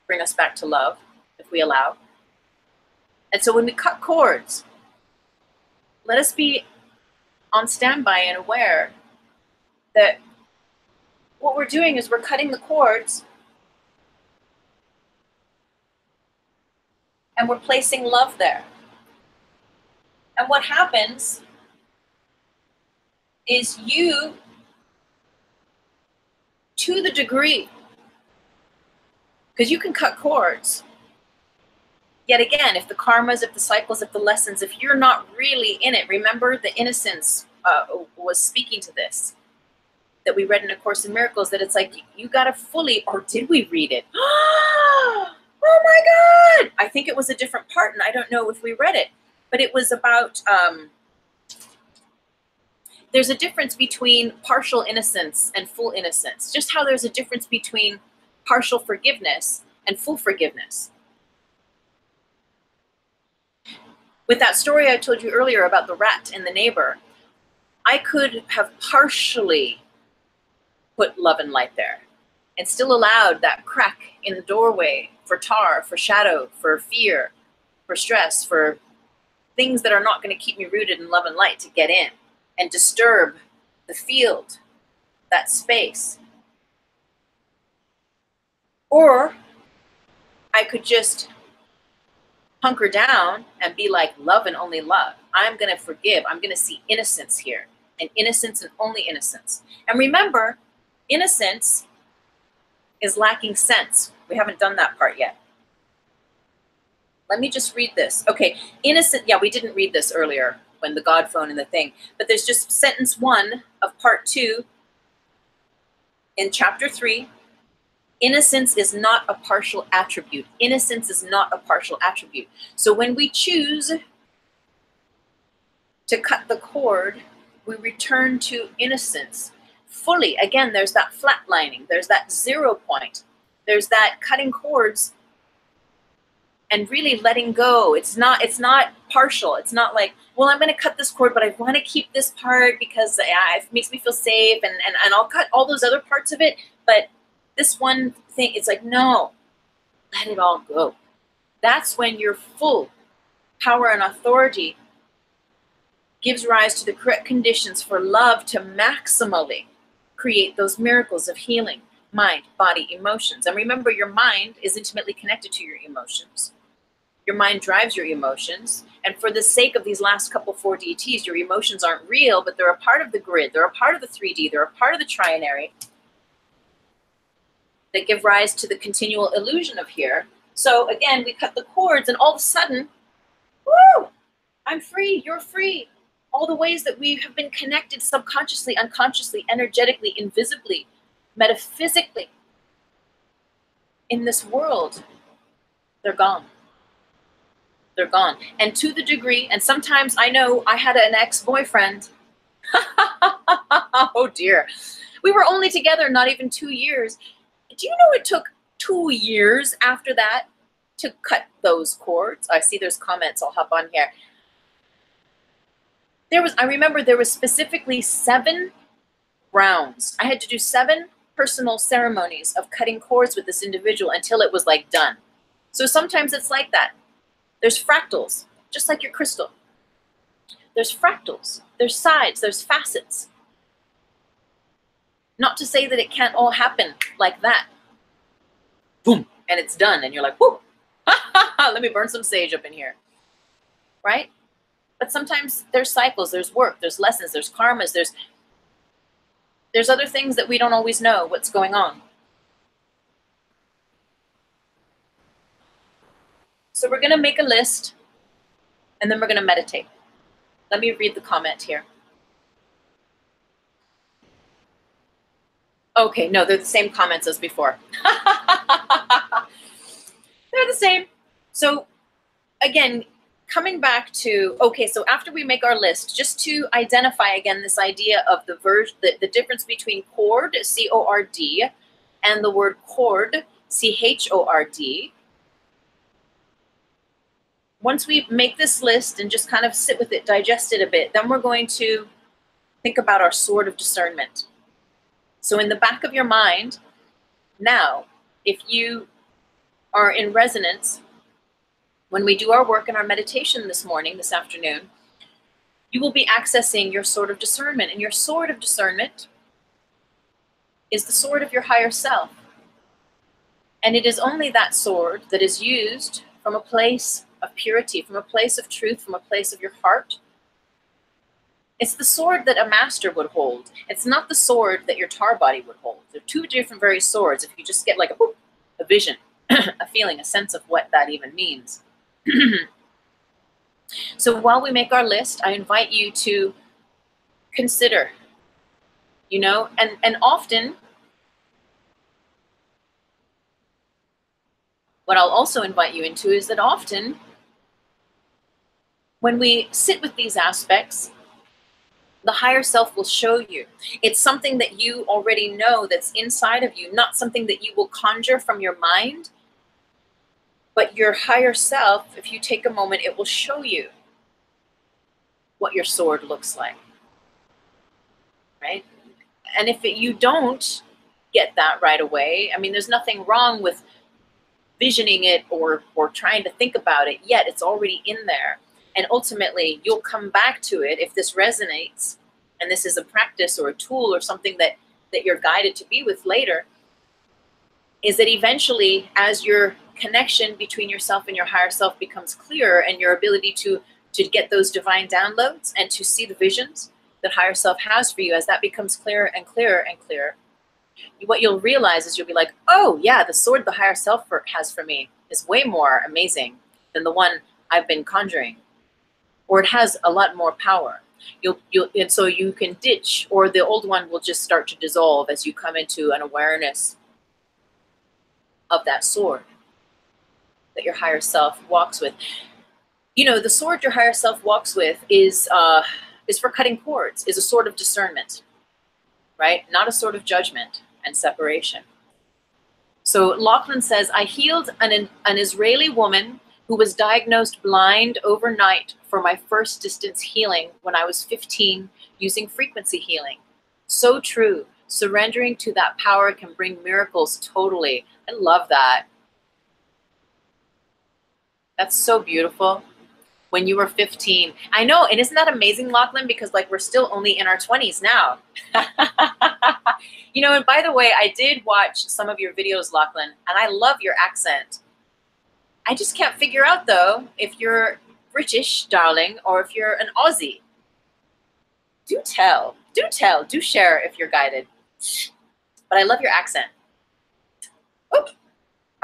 bring us back to love if we allow. And so when we cut cords, let us be on standby and aware that what we're doing is we're cutting the cords and we're placing love there. And what happens is you, to the degree, because you can cut cords, yet again, if the karmas, if the cycles, if the lessons, if you're not really in it, remember the Innocence was speaking to this, that we read in A Course in Miracles, that it's like, you got to fully, or did we read it? Oh my God! I think it was a different part, and I don't know if we read it, but it was about, there's a difference between partial innocence and full innocence, just how there's a difference between partial forgiveness and full forgiveness. With that story I told you earlier about the rat and the neighbor, I could have partially put love and light there and still allowed that crack in the doorway for tar, for shadow, for fear, for stress, for things that are not going to keep me rooted in love and light to get in and disturb the field, that space. Or I could just hunker down and be like, love and only love. I'm going to forgive. I'm going to see innocence here, and innocence and only innocence. And remember, innocence is lacking sense. We haven't done that part yet. Let me just read this. Okay, innocent, yeah, we didn't read this earlier when the God phone and the thing, but there's just sentence 1 of part 2 in chapter 3. Innocence is not a partial attribute. Innocence is not a partial attribute. So when we choose to cut the cord, we return to innocence fully. Again, there's that flatlining. There's that 0 point. There's that cutting cords and really letting go. It's not partial. It's not like, well, I'm going to cut this cord, but I want to keep this part because it makes me feel safe, and I'll cut all those other parts of it. But this one thing, it's like, no, let it all go. That's when your full power and authority gives rise to the correct conditions for love to maximally create those miracles of healing, mind, body, emotions. And remember, your mind is intimately connected to your emotions. Your mind drives your emotions. And for the sake of these last couple 4DTs, your emotions aren't real, but they're a part of the grid. They're a part of the 3D. They're a part of the trinary that give rise to the continual illusion of here. So again, we cut the cords, and all of a sudden, woo, I'm free, you're free. All the ways that we have been connected subconsciously, unconsciously, energetically, invisibly, metaphysically in this world, they're gone. They're gone. And to the degree, and sometimes I know I had an ex-boyfriend. Oh dear. We were only together not even 2 years. Do you know it took 2 years after that to cut those cords? I see there's comments. I'll hop on here. I remember there was specifically 7 rounds. I had to do 7 personal ceremonies of cutting cords with this individual until it was like done. So sometimes it's like that. There's fractals, just like your crystal. There's fractals, there's sides, there's facets. Not to say that it can't all happen like that. Boom, and it's done, and you're like, whoo, let me burn some sage up in here, right? But sometimes there's cycles, there's work, there's lessons, there's karmas, there's other things that we don't always know what's going on. So we're going to make a list, and then we're going to meditate. Let me read the comment here. Okay, no, they're the same comments as before. They're the same. So again, coming back to, okay, so after we make our list, just to identify again this idea of the difference between cord, C-O-R-D, and the word chord, C-H-O-R-D. Once we make this list and just kind of sit with it, digest it a bit, then we're going to think about our sword of discernment. So in the back of your mind, now, if you are in resonance, when we do our work and our meditation this morning, this afternoon, you will be accessing your sword of discernment. And your sword of discernment is the sword of your higher self. And it is only that sword that is used from a place of purity, from a place of truth, from a place of your heart. It's the sword that a master would hold. It's not the sword that your tar body would hold. They're 2 different very swords. If you just get like a vision, a feeling, a sense of what that even means. So while we make our list, I invite you to consider, you know, and often, what I'll also invite you into is that often, when we sit with these aspects, the higher self will show you. It's something that you already know that's inside of you, not something that you will conjure from your mind, but your higher self, if you take a moment, it will show you what your sword looks like, right? And if you don't get that right away, I mean, there's nothing wrong with visioning it or trying to think about it yet. It's already in there. And ultimately, you'll come back to it if this resonates, and this is a practice or a tool or something that you're guided to be with later, is that eventually, as your connection between yourself and your higher self becomes clearer, and your ability to get those divine downloads and to see the visions that higher self has for you, as that becomes clearer and clearer and clearer, what you'll realize is you'll be like, oh yeah, the sword the higher self has for me is way more amazing than the one I've been conjuring, or it has a lot more power. And so you can ditch, or the old one will just start to dissolve as you come into an awareness of that sword that your higher self walks with. You know, the sword your higher self walks with is for cutting cords, is a sword of discernment, right? Not a sword of judgment and separation. So Lachlan says, I healed an Israeli woman who was diagnosed blind overnight for my first distance healing when I was 15 using frequency healing. So true. Surrendering to that power can bring miracles totally. I love that. That's so beautiful. When you were 15. I know, and isn't that amazing, Lachlan? Because like we're still only in our 20s now. You know, and by the way, I did watch some of your videos, Lachlan, and I love your accent. I just can't figure out though if you're British, darling, or if you're an Aussie. Do tell, do share if you're guided. But I love your accent. Oop.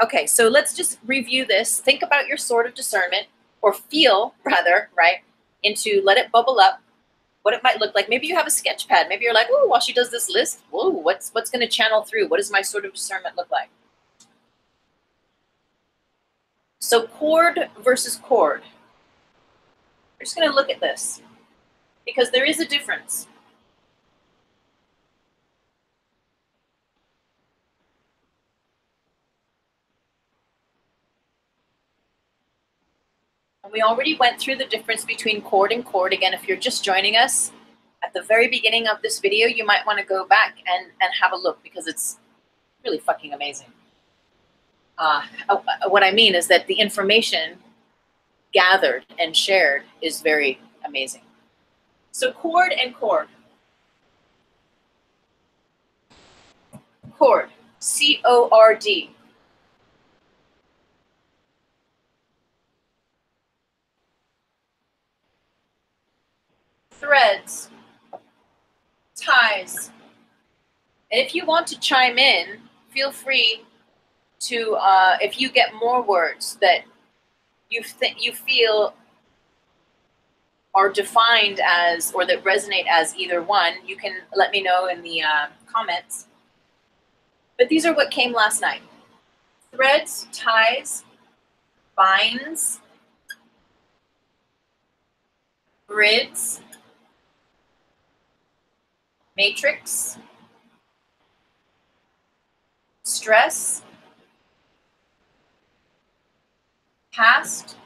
Okay, so let's just review this. Think about your sword of discernment, or feel rather, right, into, let it bubble up, what it might look like. Maybe you have a sketch pad. Maybe you're like, oh, while she does this list, whoa, what's going to channel through? What does my sword of discernment look like? So cord versus cord. We're just going to look at this because there is a difference. And we already went through the difference between cord and cord. Again, if you're just joining us, at the very beginning of this video, you might want to go back and have a look because it's really fucking amazing. What I mean is that the information gathered and shared is very amazing. So cord and cord. Cord, C-O-R-D. Threads, ties. And if you want to chime in, feel free to, if you get more words that you feel are defined as, or that resonate as either one, you can let me know in the comments. But these are what came last night. Threads, ties, binds, grids, matrix, stress, past,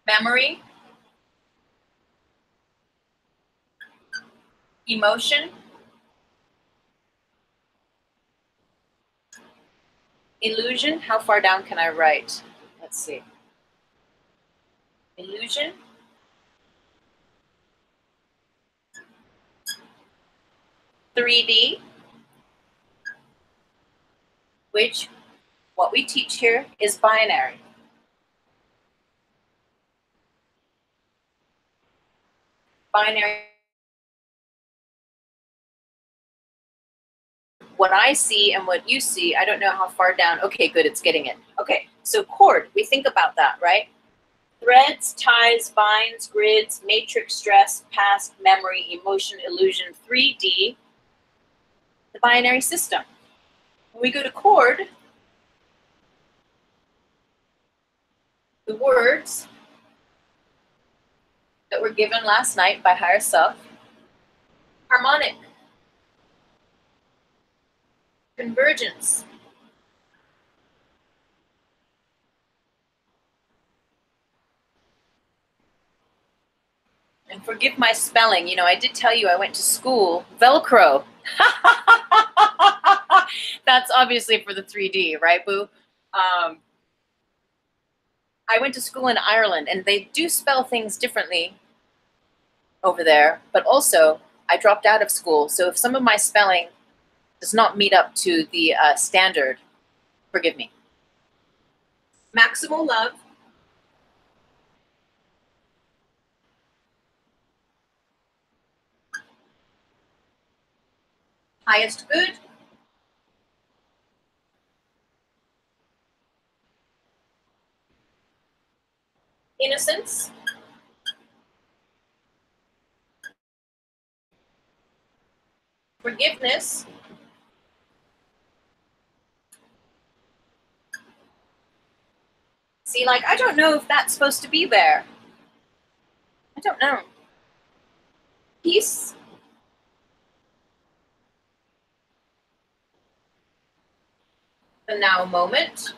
memory, emotion, illusion. How far down can I write? Let's see. Illusion, (3D), which what we teach here is binary. Binary. What I see and what you see, I don't know how far down. Okay, good, it's getting it. Okay, so cord, we think about that, right? Threads, ties, binds, grids, matrix, stress, past, memory, emotion, illusion, 3D, the binary system. When we go to cord, the words that were given last night by higher self, harmonic, convergence, and forgive my spelling, you know, I did tell you I went to school, Velcro. That's obviously for the 3D, right, boo? I went to school in Ireland, and they do spell things differently over there, but also I dropped out of school. So if some of my spelling does not meet up to the standard, forgive me. Maximal love. highest good, innocence, forgiveness, see, like, I don't know if that's supposed to be there. I don't know. Peace, the now moment,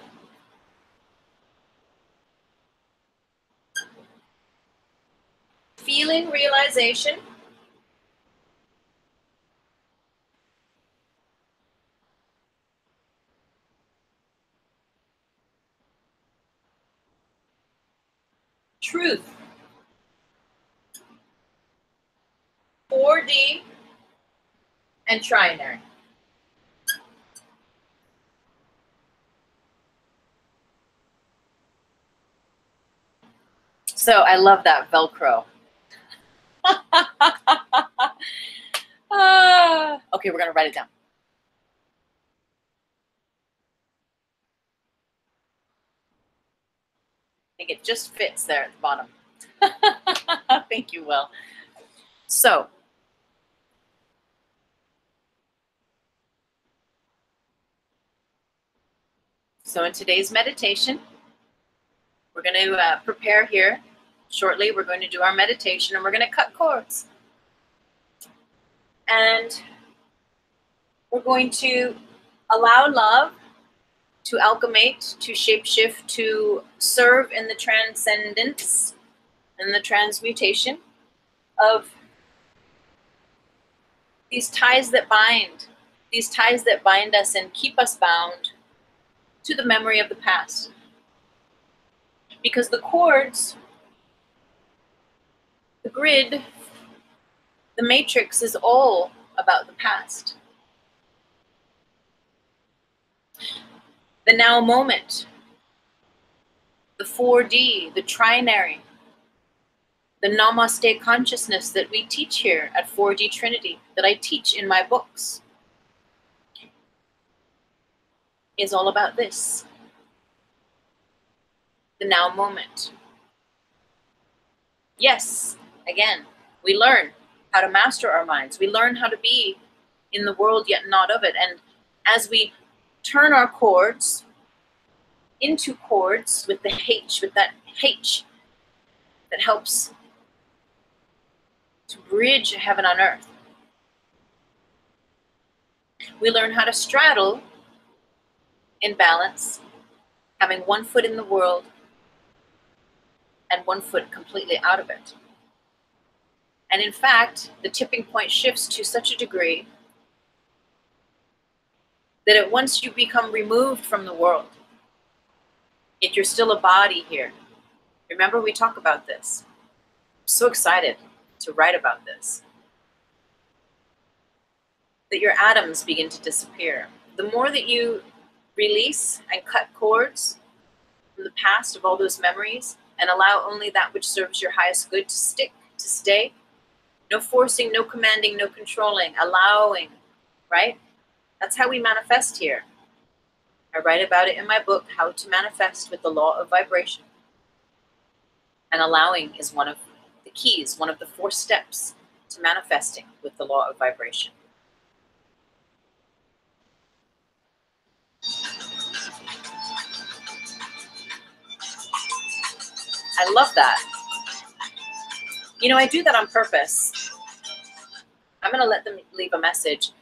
feeling realization, truth, 4D, and trinary. So I love that Velcro. Okay, we're going to write it down. I think it just fits there at the bottom. Thank you, Will. So in today's meditation, we're going to prepare here. Shortly, we're going to do our meditation, and we're going to cut cords. And we're going to allow love to alchemate, to shapeshift, to serve in the transcendence and the transmutation of these ties that bind us and keep us bound to the memory of the past. Because the cords, the grid, the matrix is all about the past. The now moment, the 4D, the trinary, the namaste consciousness that we teach here at 4D Trinity, that I teach in my books, is all about this. The now moment. Yes, again, we learn how to master our minds. We learn how to be in the world yet not of it. And as we turn our cords into chords with the H, with that H that helps to bridge heaven on earth, we learn how to straddle in balance, having one foot in the world and one foot completely out of it. And in fact, the tipping point shifts to such a degree that once you become removed from the world, yet you're still a body here. Remember, we talk about this. I'm so excited to write about this. That your atoms begin to disappear. The more that you release and cut cords from the past of all those memories and allow only that which serves your highest good to stick, to stay, no forcing, no commanding, no controlling, allowing, right? That's how we manifest here. I write about it in my book, How to Manifest with the Law of Vibration. And allowing is one of the keys, one of the 4 steps to manifesting with the law of vibration. I love that. You know, I do that on purpose. I'm going to let them leave a message.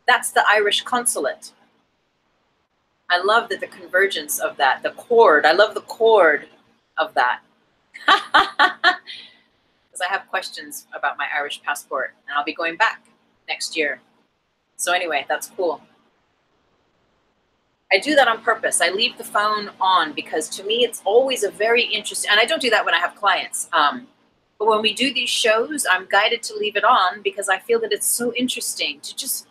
That's the Irish consulate. I love that the convergence of that, the chord, I love the chord of that. Because I have questions about my Irish passport, and I'll be going back next year. So anyway, that's cool. I do that on purpose. I leave the phone on because to me it's always a very interesting, and I don't do that when I have clients. But when we do these shows, I'm guided to leave it on because I feel that it's so interesting to just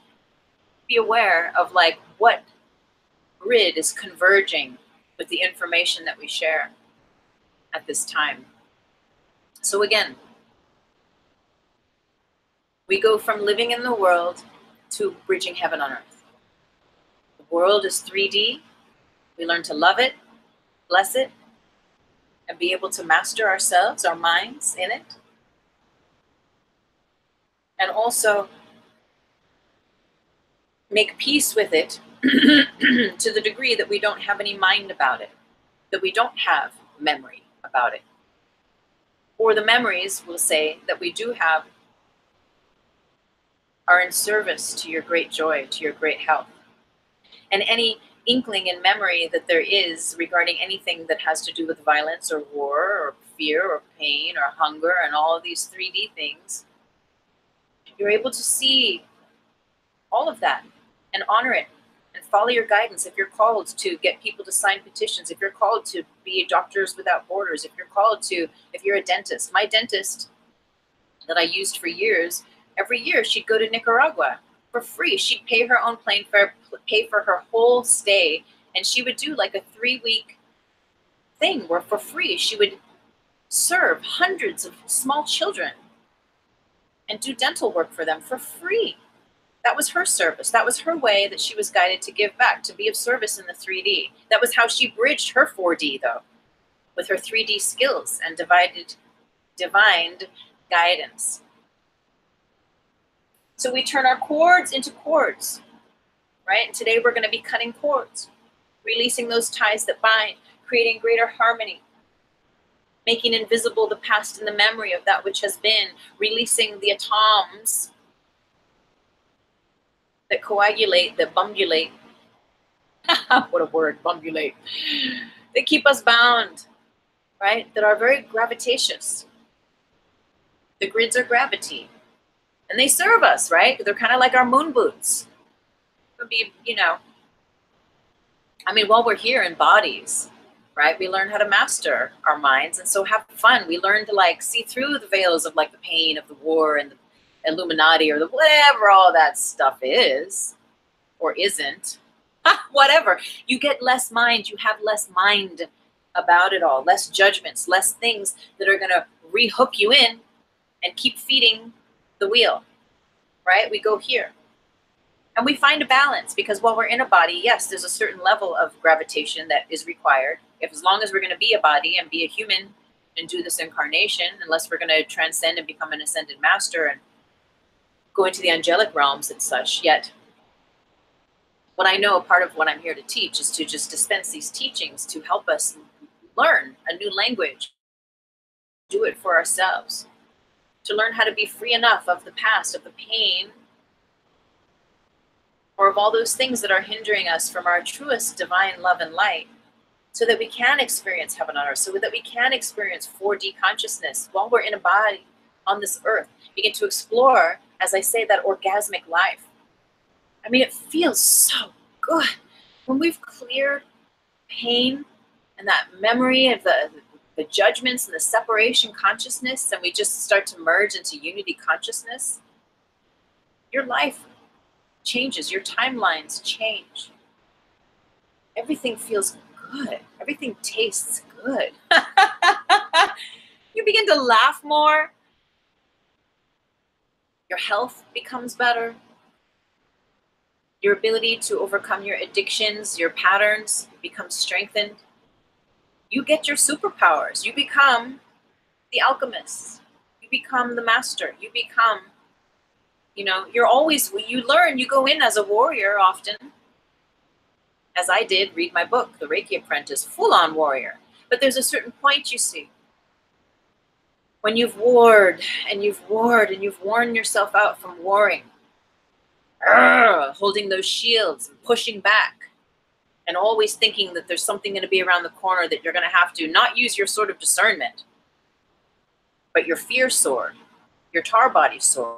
be aware of like what grid is converging with the information that we share at this time. So again, we go from living in the world to bridging heaven on earth. The world is 3D. We learn to love it, bless it, and be able to master ourselves, our minds in it. And also make peace with it to the degree that we don't have any mind about it, that we don't have memory about it. Or the memories, we'll say, that we do have are in service to your great joy, to your great health. And any inkling in memory that there is regarding anything that has to do with violence or war or fear or pain or hunger and all of these 3D things, you're able to see all of that and honor it and follow your guidance. If you're called to get people to sign petitions, if you're called to be Doctors Without Borders, if you're called to, if you're a dentist. My dentist that I used for years, every year she'd go to Nicaragua for free. She'd pay her own plane fare, pay for her whole stay, and she would do like a 3-week thing where for free she would serve hundreds of small children and do dental work for them for free. That was her service. That was her way that she was guided to give back, to be of service in the 3D. That was how she bridged her 4D, though, with her 3D skills and divine guidance. So we turn our cords into cords, right? And today we're going to be cutting cords, releasing those ties that bind, creating greater harmony, making invisible the past and the memory of that which has been, releasing the atoms that coagulate, that bumbulate. What a word, bumbulate. They keep us bound, right? That are very gravitatious. The grids are gravity. And they serve us, right? They're kind of like our moon boots. It would be, you know, I mean, while we're here in bodies, right, we learn how to master our minds. And so have fun. We learn to like see through the veils of like the pain of the war and the Illuminati or the whatever all that stuff is or isn't. Whatever. You get less mind. You have less mind about it all. Less judgments, less things that are going to rehook you in and keep feeding the wheel, right? We go here. And we find a balance because while we're in a body, yes, there's a certain level of gravitation that is required. If as long as we're going to be a body and be a human and do this incarnation, unless we're going to transcend and become an ascended master and go into the angelic realms and such. Yet, what I know, a part of what I'm here to teach is to just dispense these teachings to help us learn a new language, do it for ourselves, to learn how to be free enough of the past, of the pain, or of all those things that are hindering us from our truest divine love and light, so that we can experience heaven on earth, so that we can experience 4D consciousness while we're in a body on this earth. Begin to explore, as I say, that orgasmic life. I mean, it feels so good when we've cleared pain and that memory of the judgments and the separation consciousness, and we just start to merge into unity consciousness. Your life changes, your timelines change. Everything feels good. Everything tastes good. You begin to laugh more. Your health becomes better. Your ability to overcome your addictions, your patterns becomes strengthened. You get your superpowers. You become the alchemist. You become the master. You become, you know, you learn, you go in as a warrior often. As I did, read my book, The Reiki Apprentice, full-on warrior. But there's a certain point, you see, when you've warred and you've warred and you've worn yourself out from warring, holding those shields and pushing back and always thinking that there's something going to be around the corner that you're going to have to not use your sword of discernment, but your fear sword, your tar body sword.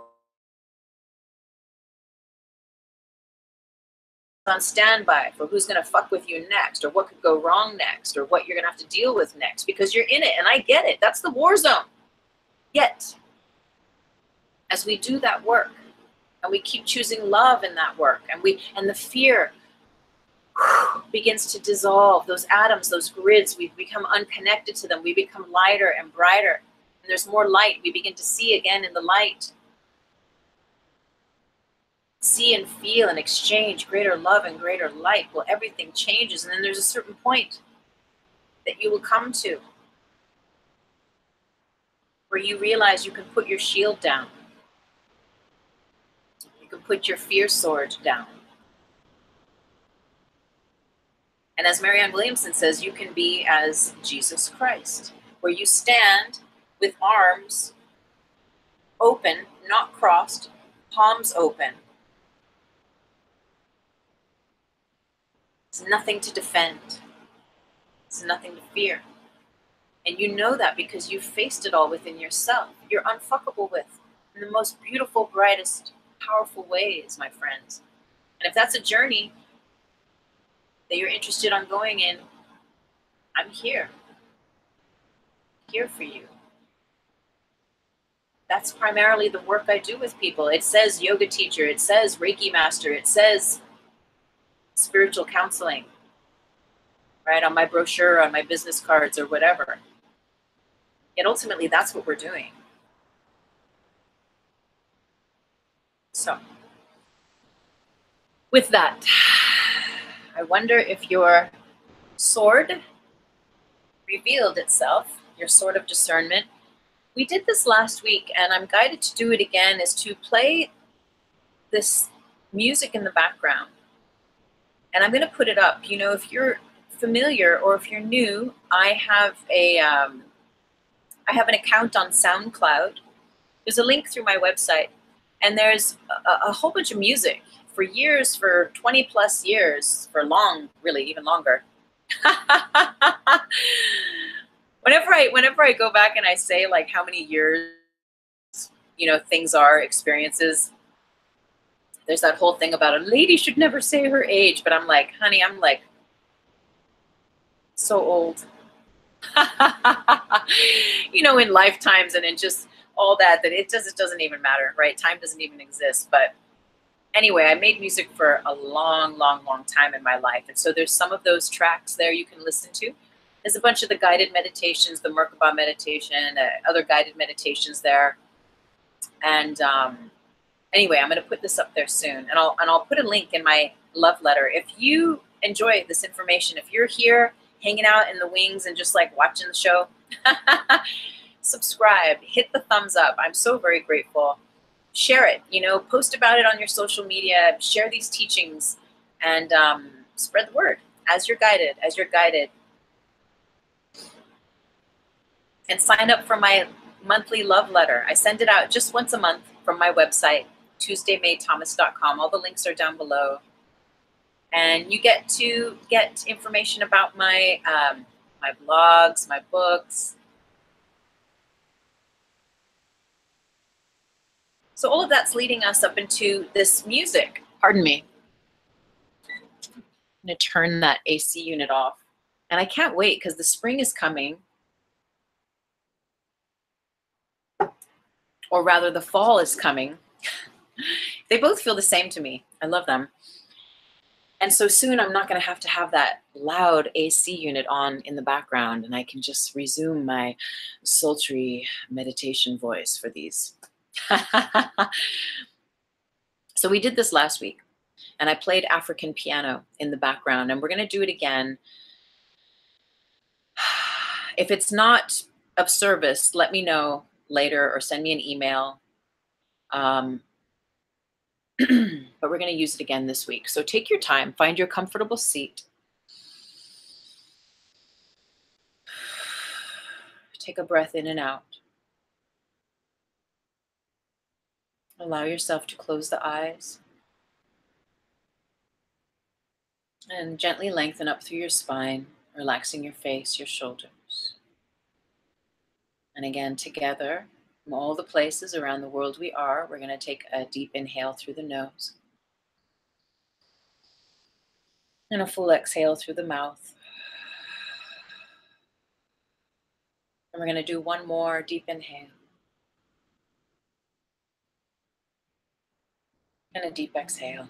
On standby for who's going to fuck with you next, or what could go wrong next, or what you're going to have to deal with next, because you're in it, and I get it. That's the war zone. Yet, as we do that work, and we keep choosing love in that work, and the fear begins to dissolve, those atoms, those grids, we become unconnected to them. We become lighter and brighter, and there's more light. We begin to see again in the light. see and feel and exchange greater love and greater light, well, everything changes. And then there's a certain point that you will come to where you realize you can put your shield down. You can put your fear sword down. And as Marianne Williamson says, you can be as Jesus Christ, where you stand with arms open, not crossed, palms open. There's nothing to defend. There's nothing to fear. And you know that because you've faced it all within yourself. You're unfuckable with in the most beautiful, brightest, powerful ways, my friends. And if that's a journey that you're interested on going in, I'm here. Here for you. That's primarily the work I do with people. It says yoga teacher, it says Reiki master, it says spiritual counseling, right? On my brochure, on my business cards or whatever. Yet ultimately, that's what we're doing. So, with that, I wonder if your sword revealed itself, your sword of discernment. We did this last week, and I'm guided to do it again, is to play this music in the background. And I'm going to put it up. You know, if you're familiar or if you're new, I have an account on SoundCloud. There's a link through my website, and there's a whole bunch of music for years, for 20 plus years, for long, really, even longer. Whenever I go back and I say like how many years, you know, things are, experiences, there's that whole thing about a lady should never say her age, but I'm like, honey, I'm like so old. You know, in lifetimes and in just all that it doesn't even matter, right? Time doesn't even exist. But anyway, I made music for a long, long, long time in my life. And so there's some of those tracks there you can listen to. There's a bunch of the guided meditations, the Merkaba meditation, other guided meditations there. And anyway, I'm going to put this up there soon. And I'll put a link in my love letter. If you enjoy this information, if you're here hanging out in the wings and just like watching the show, subscribe, hit the thumbs up. I'm so very grateful. Share it, you know, post about it on your social media, share these teachings, and spread the word as you're guided, And sign up for my monthly love letter. I send it out just once a month from my website, TuesdayMayThomas.com. All the links are down below. And you get to get information about my my blogs, my books. So all of that's leading us up into this music. Pardon me. I'm going to turn that AC unit off. And I can't wait because the spring is coming. Or rather, the fall is coming. They both feel the same to me. I love them. And so soon I'm not going to have that loud AC unit on in the background, and I can just resume my sultry meditation voice for these. So we did this last week, and I played African piano in the background, and we're going to do it again. If it's not of service, let me know later or send me an email. But we're going to use it again this week. So take your time, find your comfortable seat. Take a breath in and out. Allow yourself to close the eyes. And gently lengthen up through your spine, relaxing your face, your shoulders. And again, together, from all the places around the world we are, we're going to take a deep inhale through the nose. And a full exhale through the mouth. And we're going to do one more deep inhale. And a deep exhale.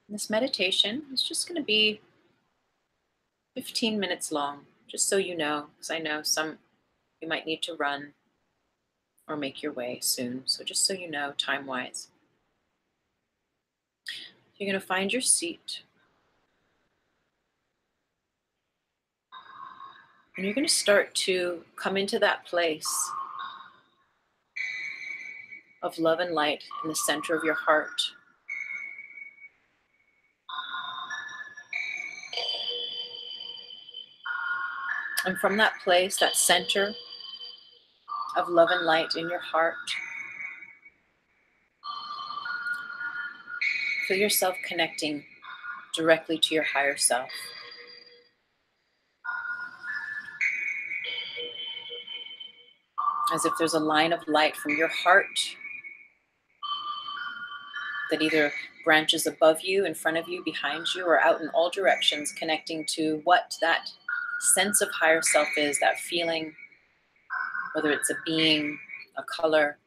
This meditation is just going to be 15 minutes long, just so you know, because I know some you might need to run or make your way soon. So just so you know, time-wise. You're going to find your seat. And you're going to start to come into that place of love and light in the center of your heart. And from that place, that center of love and light in your heart, feel yourself connecting directly to your higher self. As if there's a line of light from your heart that either branches above you, in front of you, behind you, or out in all directions, connecting to what that sense of higher self is, that feeling, whether it's a being, a color.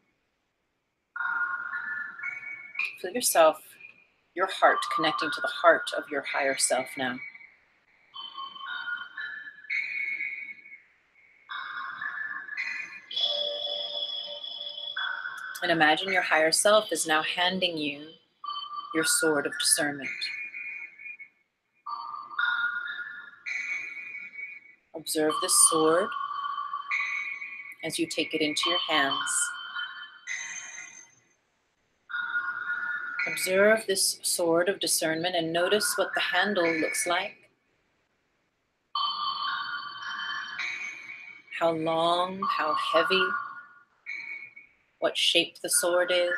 Feel yourself, your heart, connecting to the heart of your higher self now. And imagine your higher self is now handing you your sword of discernment. Observe this sword as you take it into your hands. Observe this sword of discernment and notice what the handle looks like. How long, how heavy, what shape the sword is.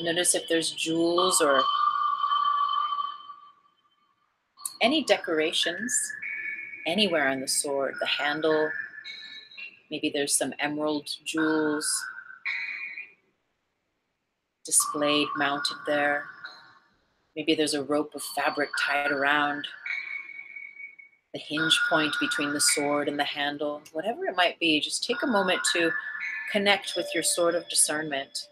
Notice if there's jewels or any decorations anywhere on the sword, the handle. Maybe there's some emerald jewels displayed, mounted there. Maybe there's a rope of fabric tied around the hinge point between the sword and the handle. Whatever it might be, just take a moment to connect with your sword of discernment.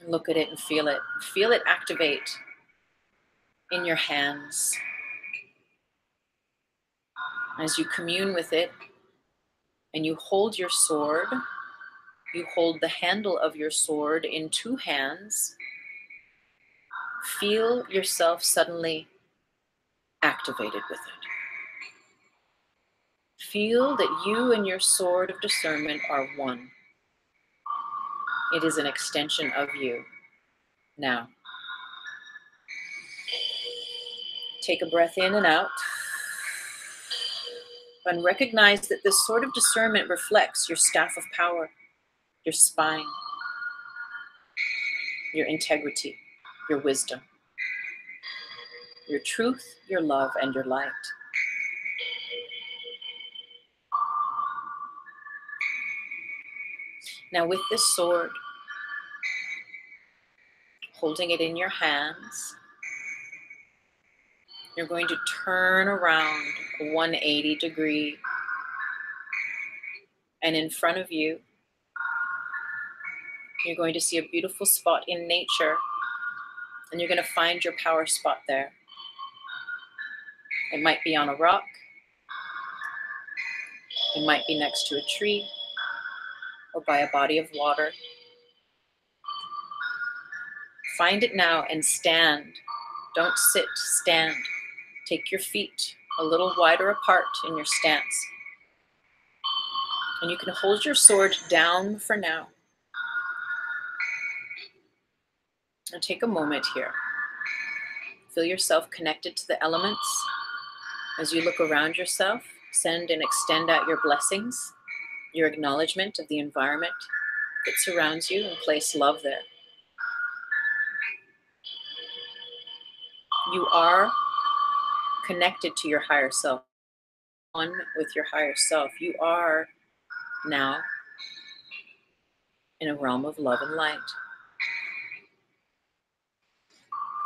Look at it and feel it. Feel it activate in your hands. As you commune with it and you hold your sword, you hold the handle of your sword in two hands. Feel yourself suddenly activated with it. Feel that you and your sword of discernment are one. It is an extension of you. Now, take a breath in and out. And recognize that this sword of discernment reflects your staff of power, your spine, your integrity, your wisdom, your truth, your love, and your light. Now with this sword, holding it in your hands, you're going to turn around 180 degree, and in front of you, you're going to see a beautiful spot in nature, and you're going to find your power spot there. It might be on a rock. It might be next to a tree or by a body of water. Find it now and stand. Don't sit, stand. Take your feet a little wider apart in your stance. And you can hold your sword down for now. And take a moment here. Feel yourself connected to the elements. As you look around yourself, send and extend out your blessings, your acknowledgement of the environment that surrounds you, and place love there. You are connected to your higher self, one with your higher self. You are now in a realm of love and light.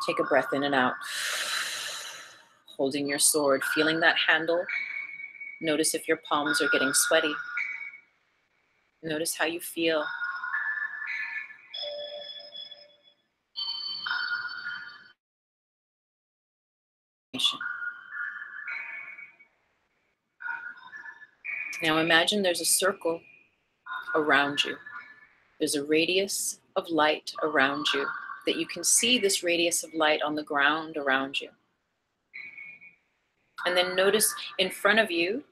Take a breath in and out. Holding your sword, feeling that handle. Notice if your palms are getting sweaty. Notice how you feel. Now imagine there's a circle around you. There's a radius of light around you, that you can see this radius of light on the ground around you. And then notice in front of you,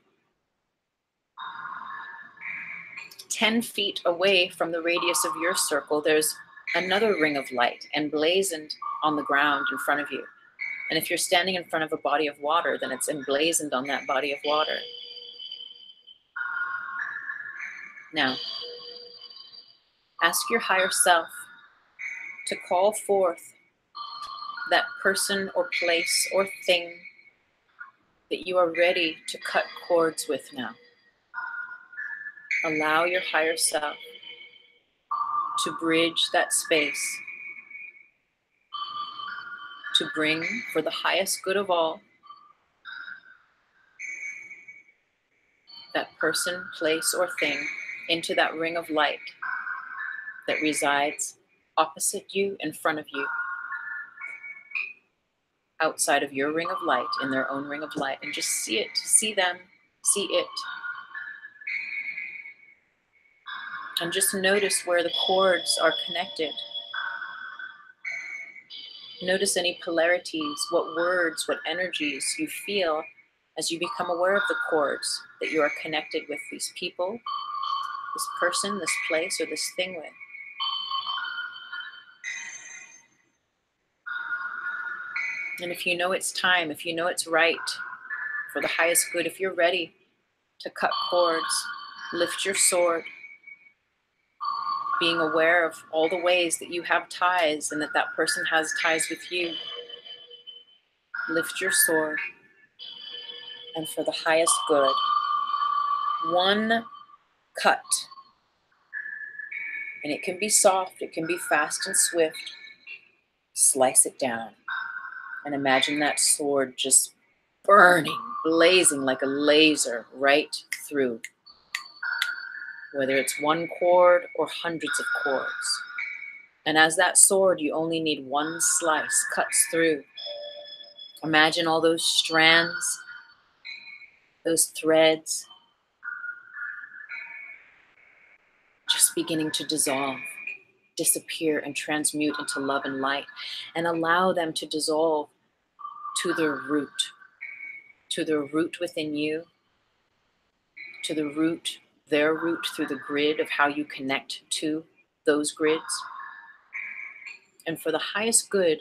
10 feet away from the radius of your circle, there's another ring of light emblazoned on the ground in front of you. And if you're standing in front of a body of water, then it's emblazoned on that body of water. Now, ask your higher self to call forth that person or place or thing that you are ready to cut cords with now. Allow your higher self to bridge that space, to bring, for the highest good of all, that person, place, or thing into that ring of light that resides opposite you, in front of you, outside of your ring of light, in their own ring of light, and just see it, see them, see it. And just notice where the cords are connected. Notice any polarities, what words, what energies you feel as you become aware of the cords that you are connected with these people, this person, this place, or this thing with. And if you know it's time, if you know it's right for the highest good, if you're ready to cut cords, lift your sword, being aware of all the ways that you have ties and that that person has ties with you. Lift your sword, and for the highest good, one cut. And it can be soft, it can be fast and swift. Slice it down. And imagine that sword just burning, blazing like a laser right through. Whether it's one cord or hundreds of cords. And as that sword, you only need one slice, cuts through. Imagine all those strands, those threads, just beginning to dissolve, disappear, and transmute into love and light, and allow them to dissolve to their root within you, to the root, their root through the grid of how you connect to those grids. And for the highest good,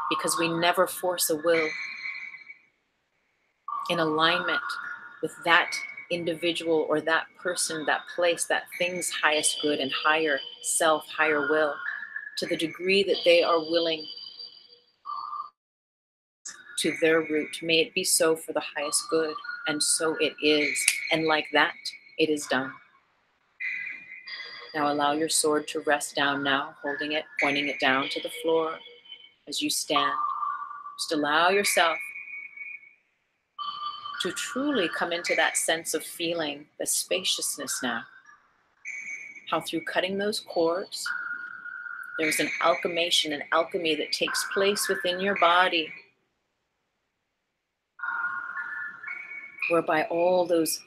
because we never force a will, in alignment with that individual or that person, that place, that thing's highest good and higher self, higher will, to the degree that they are willing to their root. May it be so for the highest good, and so it is. And like that, it is done. Now allow your sword to rest down now, holding it, pointing it down to the floor as you stand. Just allow yourself to truly come into that sense of feeling the spaciousness now. How through cutting those cords, there's an alchemation, an alchemy that takes place within your body, whereby all those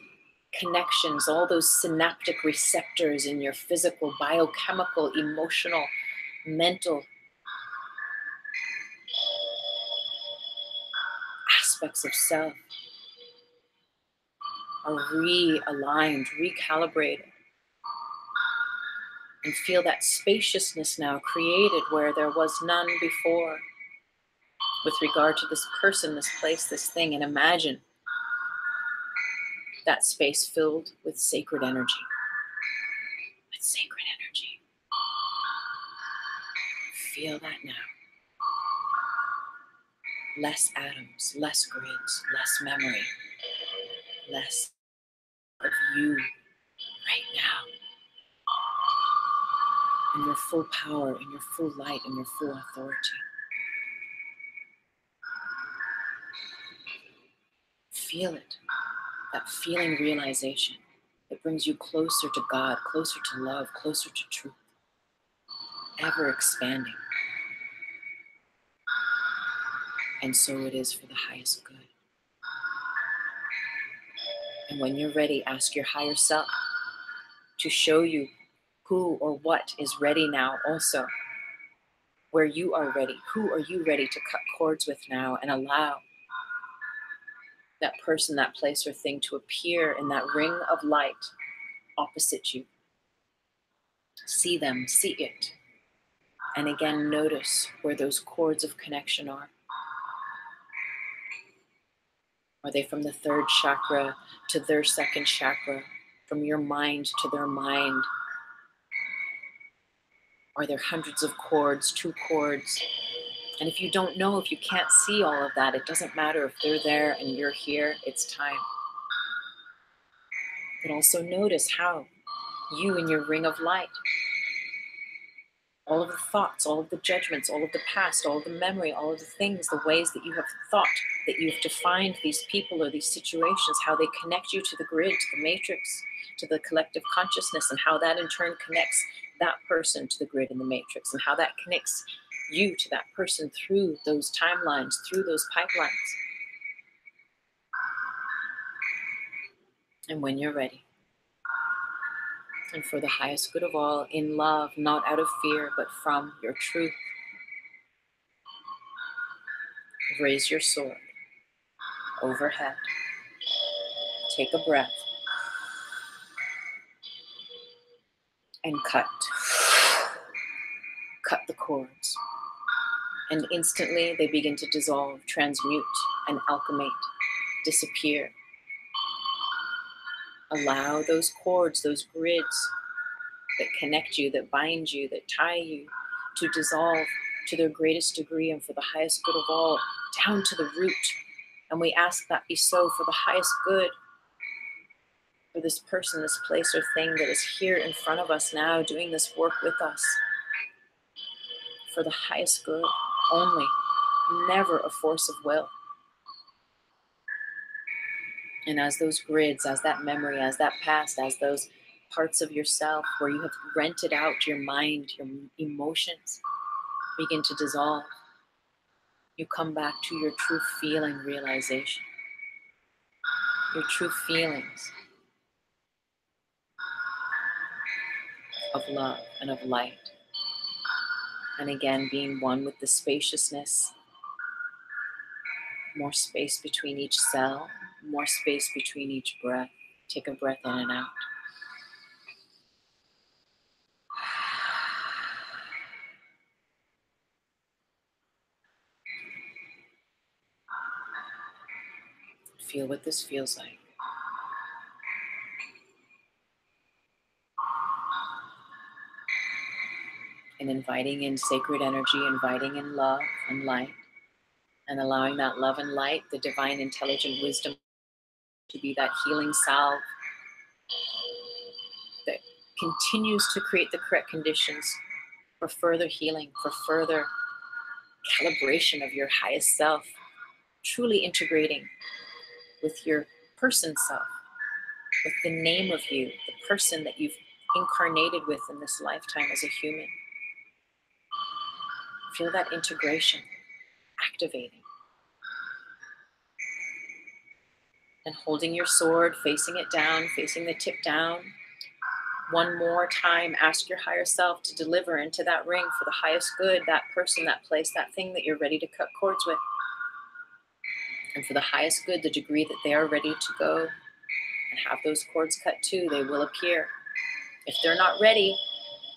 connections, all those synaptic receptors in your physical, biochemical, emotional, mental aspects of self are realigned, recalibrated. And feel that spaciousness now created where there was none before with regard to this person, this place, this thing. And imagine that space filled with sacred energy. With sacred energy. Feel that now. Less atoms, less grids, less memory, less of you right now. In your full power, in your full light, in your full authority. Feel it, that feeling realization that brings you closer to God, closer to love, closer to truth, ever expanding. And so it is for the highest good. And when you're ready, ask your higher self to show you who or what is ready now also. Where you are ready, who are you ready to cut cords with now, and allow that person, that place, or thing to appear in that ring of light opposite you. See them, see it. And again, notice where those cords of connection are. Are they from the third chakra to their second chakra? From your mind to their mind? Are there hundreds of cords, 2 cords? And if you don't know, if you can't see all of that, it doesn't matter if they're there and you're here, it's time. But also notice how you in your ring of light, all of the thoughts, all of the judgments, all of the past, all of the memory, all of the things, the ways that you have thought, that you've defined these people or these situations, how they connect you to the grid, to the matrix, to the collective consciousness, and how that in turn connects that person to the grid and the matrix, and how that connects you to that person through those timelines, through those pipelines. And when you're ready, and for the highest good of all, in love, not out of fear, but from your truth, raise your sword overhead. Take a breath and cut. Cut the cords. And instantly they begin to dissolve, transmute, and alchemate, disappear. Allow those cords, those grids that connect you, that bind you, that tie you, to dissolve to their greatest degree and for the highest good of all, down to the root. And we ask that be so for the highest good, for this person, this place or thing that is here in front of us now, doing this work with us. For the highest good only, never a force of will. And as those grids, as that memory, as that past, as those parts of yourself where you have rented out your mind, your emotions, begin to dissolve, you come back to your true feeling realization, your true feelings of love and of light. And again, being one with the spaciousness, more space between each cell, more space between each breath. Take a breath in and out. Feel what this feels like. And inviting in sacred energy, inviting in love and light, and allowing that love and light, the divine intelligent wisdom, to be that healing salve that continues to create the correct conditions for further healing, for further calibration of your highest self, truly integrating with your person self, with the name of you, the person that you've incarnated with in this lifetime as a human. Feel that integration activating. And holding your sword, facing it down, facing the tip down. One more time, ask your higher self to deliver into that ring for the highest good, that person, that place, that thing that you're ready to cut cords with. And for the highest good, the degree that they are ready to go and have those cords cut too, they will appear. If they're not ready,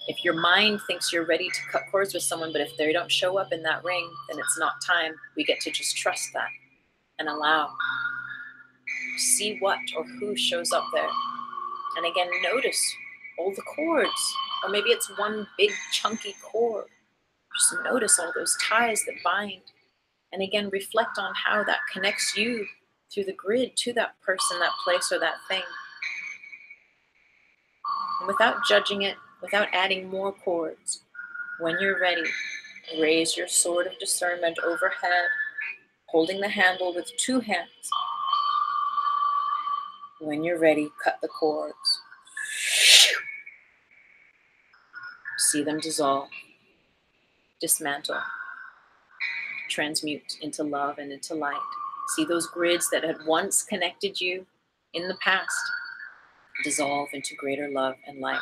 if your mind thinks you're ready to cut cords with someone, but if they don't show up in that ring, then it's not time. We get to just trust that and allow. See what or who shows up there. And again, notice all the cords, or maybe it's one big chunky cord. Just notice all those ties that bind. And again, reflect on how that connects you through the grid to that person, that place, or that thing. And without judging it, without adding more cords, when you're ready, raise your sword of discernment overhead, holding the handle with 2 hands. When you're ready, cut the cords. See them dissolve, dismantle, transmute into love and into light. See those grids that had once connected you in the past dissolve into greater love and light.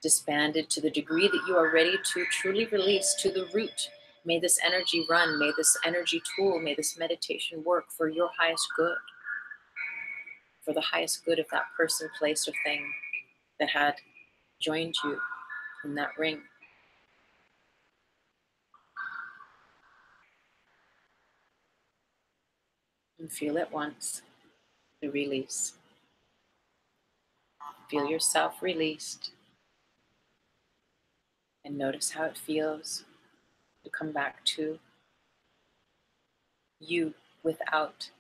Disbanded to the degree that you are ready to truly release to the root. May this energy run, may this energy tool, may this meditation work for your highest good, for the highest good of that person, place, or thing that had joined you in that ring. And feel at once the release. Feel yourself released and notice how it feels to come back to you without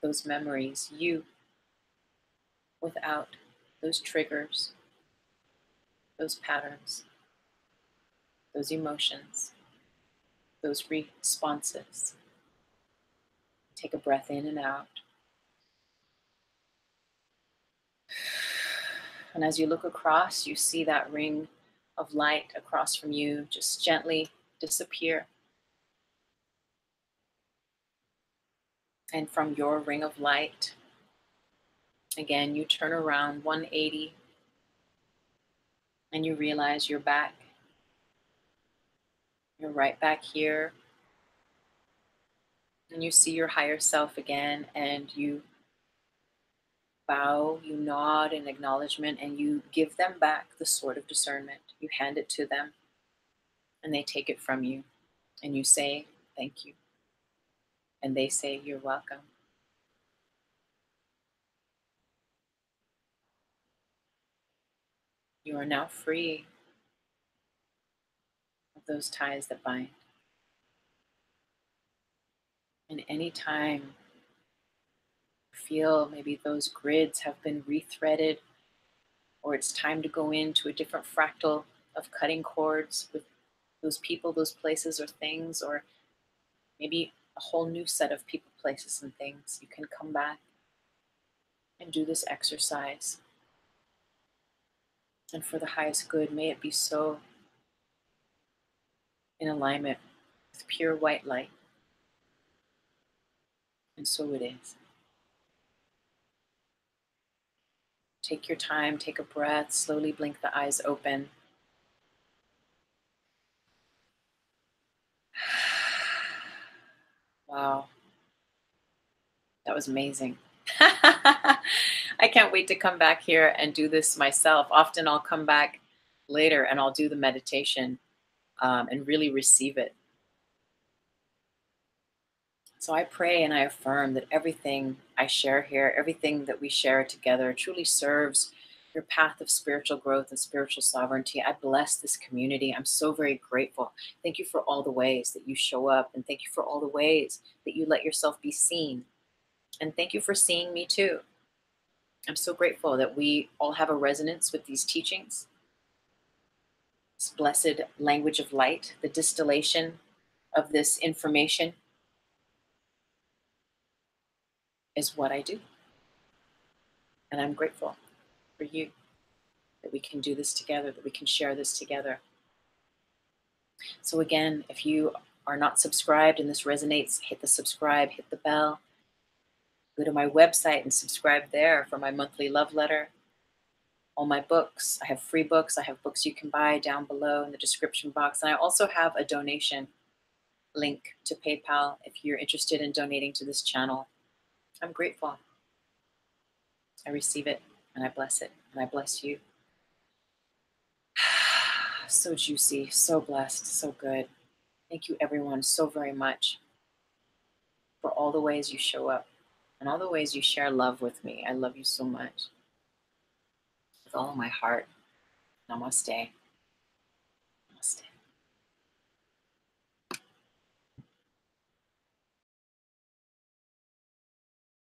those memories, you without those triggers, those patterns, those emotions, those responses. Take a breath in and out. And as you look across, you see that ring of light across from you just gently disappear. And from your ring of light, again, you turn around 180 and you realize you're back. You're right back here. And you see your higher self again, and you bow, you nod in acknowledgement, and you give them back the sword of discernment. You hand it to them, and they take it from you. And you say, thank you. And they say, you're welcome. You are now free of those ties that bind. And any time you feel maybe those grids have been rethreaded, or it's time to go into a different fractal of cutting cords with those people, those places, or things, or maybe a whole new set of people, places, and things, you can come back and do this exercise. And for the highest good, may it be so, in alignment with pure white light. And so it is. Take your time, take a breath, slowly blink the eyes open. Wow. That was amazing. I can't wait to come back here and do this myself. Often I'll come back later and I'll do the meditation and really receive it. So I pray and I affirm that everything I share here, everything that we share together truly serves your path of spiritual growth and spiritual sovereignty. I bless this community. I'm so very grateful. Thank you for all the ways that you show up, and thank you for all the ways that you let yourself be seen. And thank you for seeing me too. I'm so grateful that we all have a resonance with these teachings. This blessed language of light, the distillation of this information is what I do. And I'm grateful for you that we can do this together, that we can share this together. So again, if you are not subscribed and this resonates, hit the subscribe, hit the bell. Go to my website and subscribe there for my monthly love letter. All my books, I have free books. I have books you can buy down below in the description box. And I also have a donation link to PayPal if you're interested in donating to this channel. I'm grateful. I receive it and I bless it and I bless you. So juicy, so blessed, so good. Thank you everyone so very much for all the ways you show up and all the ways you share love with me. I love you so much. With all of my heart. Namaste. Namaste.